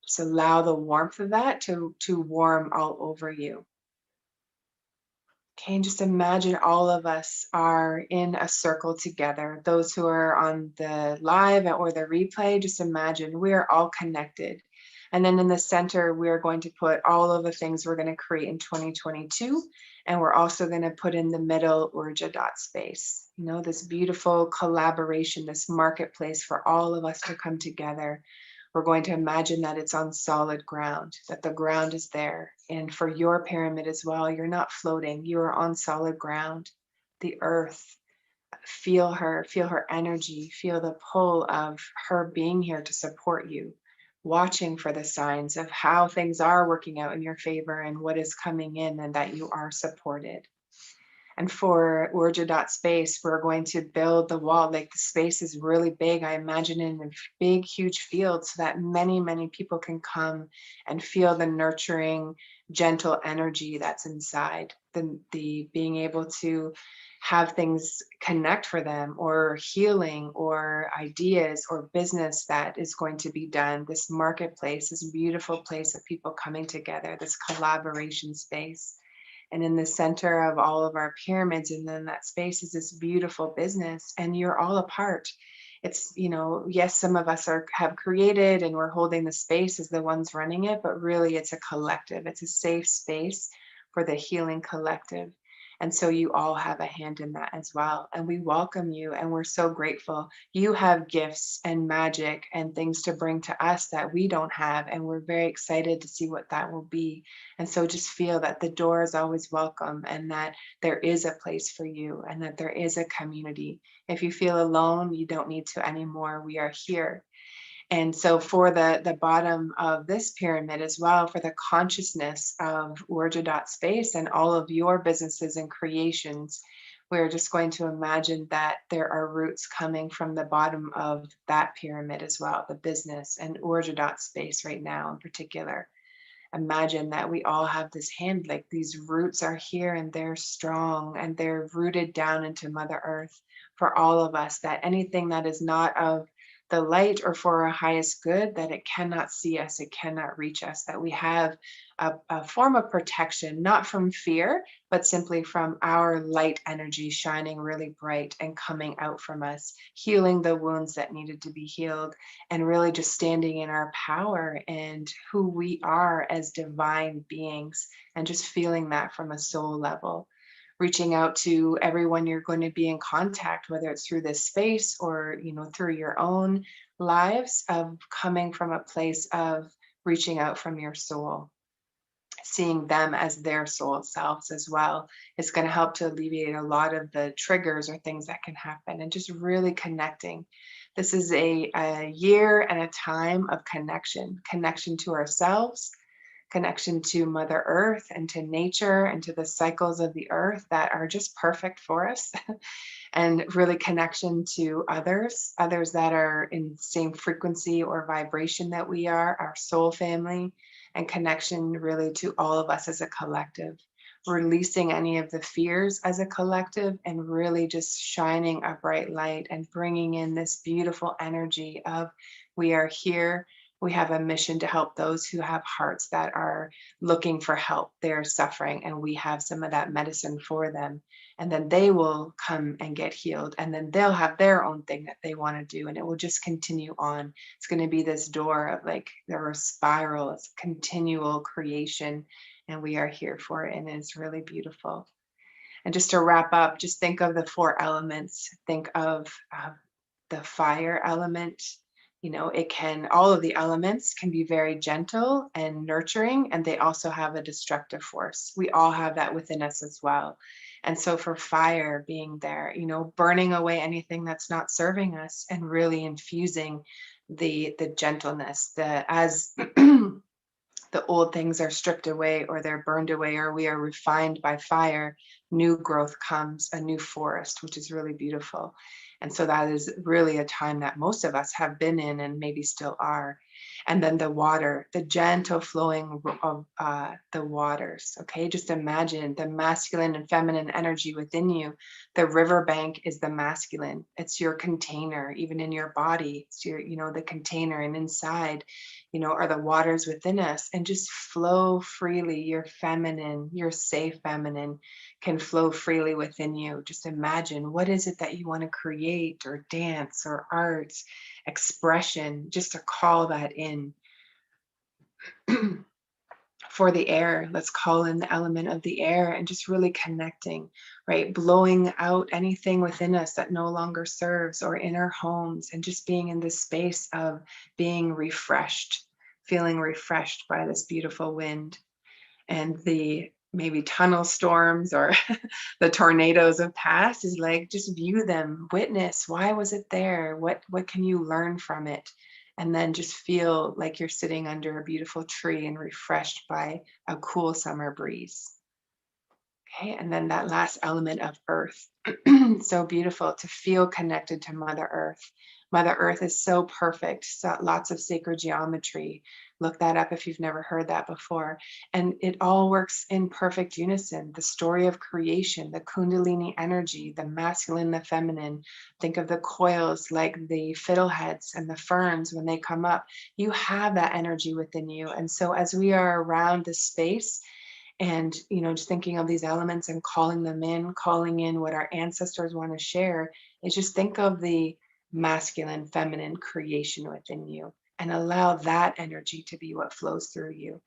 Just allow the warmth of that to warm all over you. Okay, and just imagine all of us are in a circle together. Those who are on the live or the replay, just imagine we are all connected. And then in the center, we're going to put all of the things we're going to create in 2022. And we're also going to put in the middle urja.space. You know, this beautiful collaboration, this marketplace for all of us to come together. We're going to imagine that it's on solid ground, that the ground is there. And for your pyramid as well, you're not floating, you are on solid ground, the earth. Feel her energy, feel the pull of her being here to support you, watching for the signs of how things are working out in your favor and what is coming in, and that you are supported. And for urja.space, we're going to build the wall. Like the space is really big. I imagine in a big, huge field so that many, many people can come and feel the nurturing, gentle energy that's inside. The being able to have things connect for them, or healing, or ideas, or business that is going to be done. This marketplace, this beautiful place of people coming together, this collaboration space. And in the center of all of our pyramids, and then that space, is this beautiful business, and you're all a part. It's, you know, yes, some of us have created and we're holding the space as the ones running it, but really it's a collective. It's a safe space for the healing collective. And so you all have a hand in that as well. And we welcome you, and we're so grateful. You have gifts and magic and things to bring to us that we don't have. And we're very excited to see what that will be. And so just feel that the door is always welcome, and that there is a place for you, and that there is a community. If you feel alone, you don't need to anymore. We are here. And so for the bottom of this pyramid as well, for the consciousness of urja.space and all of your businesses and creations, we're just going to imagine that there are roots coming from the bottom of that pyramid as well, the business and urja.space right now in particular. Imagine that we all have this hand, like these roots are here and they're strong and they're rooted down into Mother Earth for all of us, that anything that is not of the light or for our highest good, that it cannot see us, it cannot reach us, that we have a form of protection, not from fear, but simply from our light energy shining really bright and coming out from us, healing the wounds that needed to be healed, and really just standing in our power and who we are as divine beings, and just feeling that from a soul level. Reaching out to everyone you're going to be in contact, whether it's through this space or, you know, through your own lives, of coming from a place of reaching out from your soul, seeing them as their soul selves as well. It's going to help to alleviate a lot of the triggers or things that can happen, and just really connecting. This is a year and a time of connection to ourselves, connection to Mother Earth and to nature and to the cycles of the earth that are just perfect for us. And really connection to others that are in the same frequency or vibration that we are, our soul family, and connection really to all of us as a collective. Releasing any of the fears as a collective and really just shining a bright light and bringing in this beautiful energy of we are here. We have a mission to help those who have hearts that are looking for help. They're suffering, and we have some of that medicine for them. And then they will come and get healed. And then they'll have their own thing that they want to do. And it will just continue on. It's going to be this door of like, there are spiral, it's continual creation. And we are here for it. And it's really beautiful. And just to wrap up, just think of the 4 elements. Think of the fire element. You know, all of the elements can be very gentle and nurturing, and they also have a destructive force. We all have that within us as well. And so for fire being there, you know, burning away anything that's not serving us and really infusing the gentleness, as the old things are stripped away or they're burned away or we are refined by fire, new growth comes, a new forest, which is really beautiful. And so that is really a time that most of us have been in and maybe still are. And then the water, the gentle flowing of the waters. Okay, just imagine the masculine and feminine energy within you. The riverbank is the masculine. It's your container, even in your body. It's your, you know, the container, and inside, you know, are the waters within us, and just flow freely. Your feminine, your safe feminine can flow freely within you. Just imagine, what is it that you want to create or dance or art, expression, just to call that in. For the air, let's call in the element of the air and just really connecting, right? Blowing out anything within us that no longer serves, or in our homes, and just being in this space of being refreshed, feeling refreshed by this beautiful wind. And the maybe tunnel storms or the tornadoes of past is like, just view them, witness, why was it there? What can you learn from it? And then just feel like you're sitting under a beautiful tree and refreshed by a cool summer breeze. Okay, and then that last element of earth. So beautiful to feel connected to Mother Earth. Mother Earth is so perfect, so lots of sacred geometry. Look that up if you've never heard that before. And it all works in perfect unison. The story of creation, the Kundalini energy, the masculine, the feminine. Think of the coils like the fiddleheads and the ferns when they come up. You have that energy within you. And so as we are around this space, and, you know, just thinking of these elements and calling them in, calling in what our ancestors want to share, is just think of the masculine, feminine creation within you and allow that energy to be what flows through you.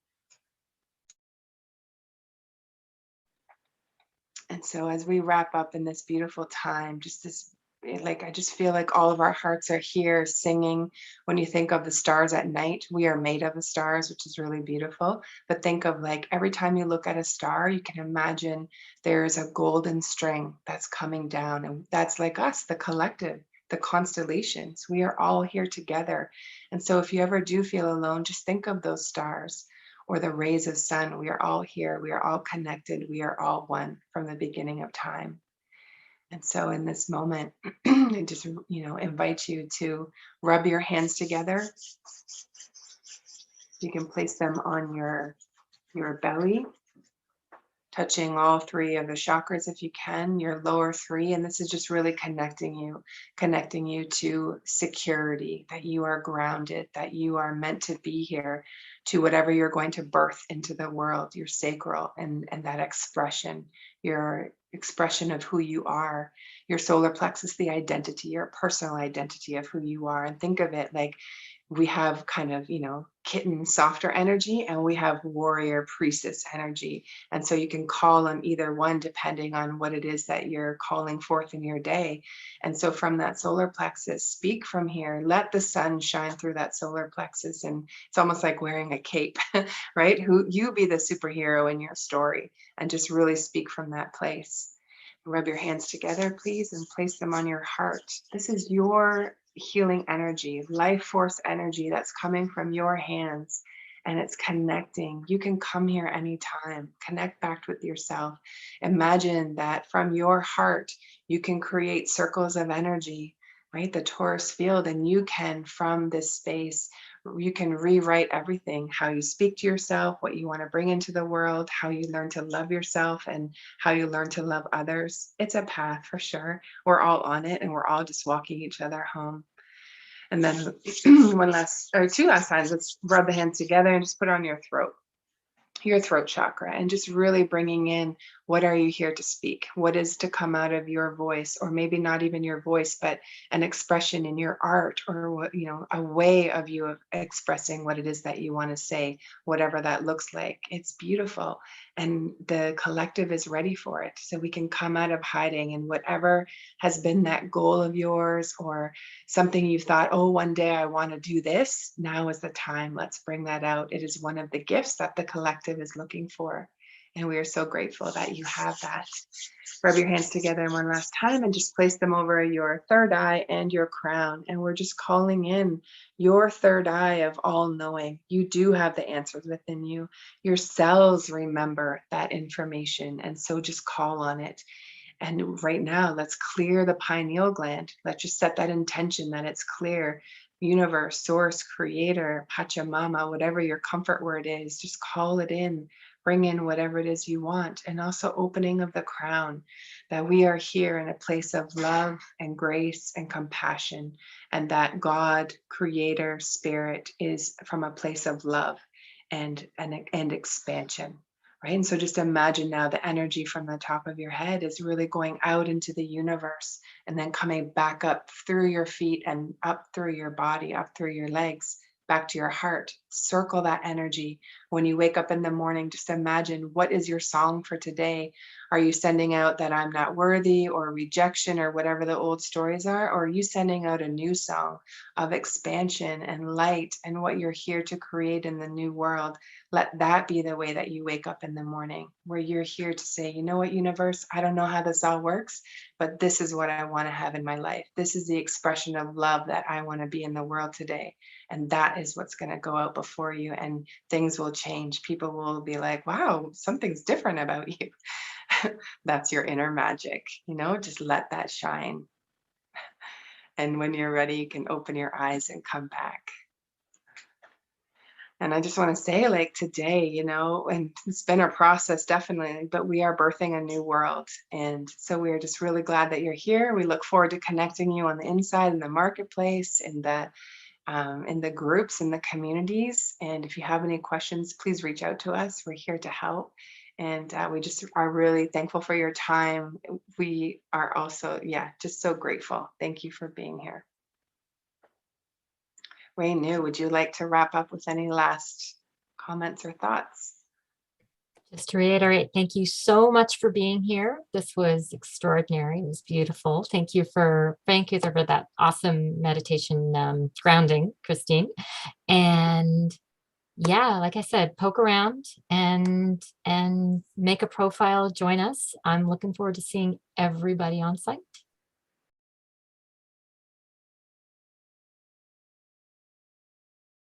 And so as we wrap up in this beautiful time, just this, like, I just feel like all of our hearts are here singing. When you think of the stars at night, we are made of the stars, which is really beautiful. But think of, like, every time you look at a star, you can imagine there's a golden string that's coming down. And that's like us, the collective, the constellations. We are all here together. And so if you ever do feel alone, just think of those stars or the rays of sun. We are all here. We are all connected. We are all one from the beginning of time. And so in this moment, I just, you know, invite you to rub your hands together. You can place them on your belly, touching all 3 of the chakras if you can, your lower 3. And this is just really connecting you to security, that you are grounded, that you are meant to be here, to whatever you're going to birth into the world, your sacral and that expression, your expression of who you are. Your solar plexus, the identity, your personal identity of who you are. And think of it like we have kind of, you know, kitten, softer energy, and we have warrior, priestess energy. And so you can call on either one depending on what it is that you're calling forth in your day. And so from that solar plexus, speak from here, let the sun shine through that solar plexus. And it's almost like wearing a cape, right? Who you be the superhero in your story, and just really speak from that place. Rub your hands together, please, and place them on your heart. This is your healing energy, life force energy that's coming from your hands. and it's connecting. You can come here anytime, connect back with yourself. Imagine that from your heart, you can create circles of energy, right? The torus field, and you can, from this space, you can rewrite everything, how you speak to yourself, what you want to bring into the world, how you learn to love yourself, and how you learn to love others. It's a path for sure. We're all on it, and we're all just walking each other home. And then two last times, let's rub the hands together and just put it on your throat chakra, and just really bringing in, what are you here to speak? What is to come out of your voice? Or maybe not even your voice, but an expression in your art, or what, a way of you expressing what it is that you want to say, whatever that looks like. It's beautiful. And the collective is ready for it. So we can come out of hiding, and whatever has been that goal of yours, or something you thought, oh, one day I want to do this, now is the time. Let's bring that out. It is one of the gifts that the collective is looking for. And we are so grateful that you have that. Rub your hands together one last time and just place them over your third eye and your crown. And we're just calling in your third eye of all knowing. You do have the answers within you. Your cells remember that information. And so just call on it. And right now, let's clear the pineal gland. Let's just set that intention that it's clear. Universe, source, creator, Pachamama, whatever your comfort word is, just call it in. Bring in whatever it is you want. And also opening of the crown, that we are here in a place of love and grace and compassion, and that God, creator, spirit is from a place of love and expansion. Right. And so just imagine now the energy from the top of your head is really going out into the universe, and then coming back up through your feet and up through your body, up through your legs, back to your heart. Circle that energy. When you wake up in the morning, just imagine, what is your song for today? Are you sending out that I'm not worthy, or rejection, or whatever the old stories are? Or are you sending out a new song of expansion and light and what you're here to create in the new world? Let that be the way that you wake up in the morning, where you're here to say, you know what, universe, I don't know how this all works, but this is what I want to have in my life. This is the expression of love that I want to be in the world today. And that is what's going to go out before you, and things will change. People will be like, wow, something's different about you. That's your inner magic, just let that shine. And when you're ready, you can open your eyes and come back. And I just want to say, like, today, and it's been a process, definitely, but we are birthing a new world. And so we're just really glad that you're here. We look forward to connecting you on the inside, in the marketplace, in the groups, in the communities. And if you have any questions, please reach out to us. We're here to help. And we just are really thankful for your time. We are also, just so grateful. Thank you for being here. Renu, would you like to wrap up with any last comments or thoughts? Just to reiterate, thank you so much for being here. This was extraordinary. It was beautiful. Thank you for that awesome meditation grounding, Christine. And yeah, like I said, poke around and make a profile, join us. I'm looking forward to seeing everybody on site.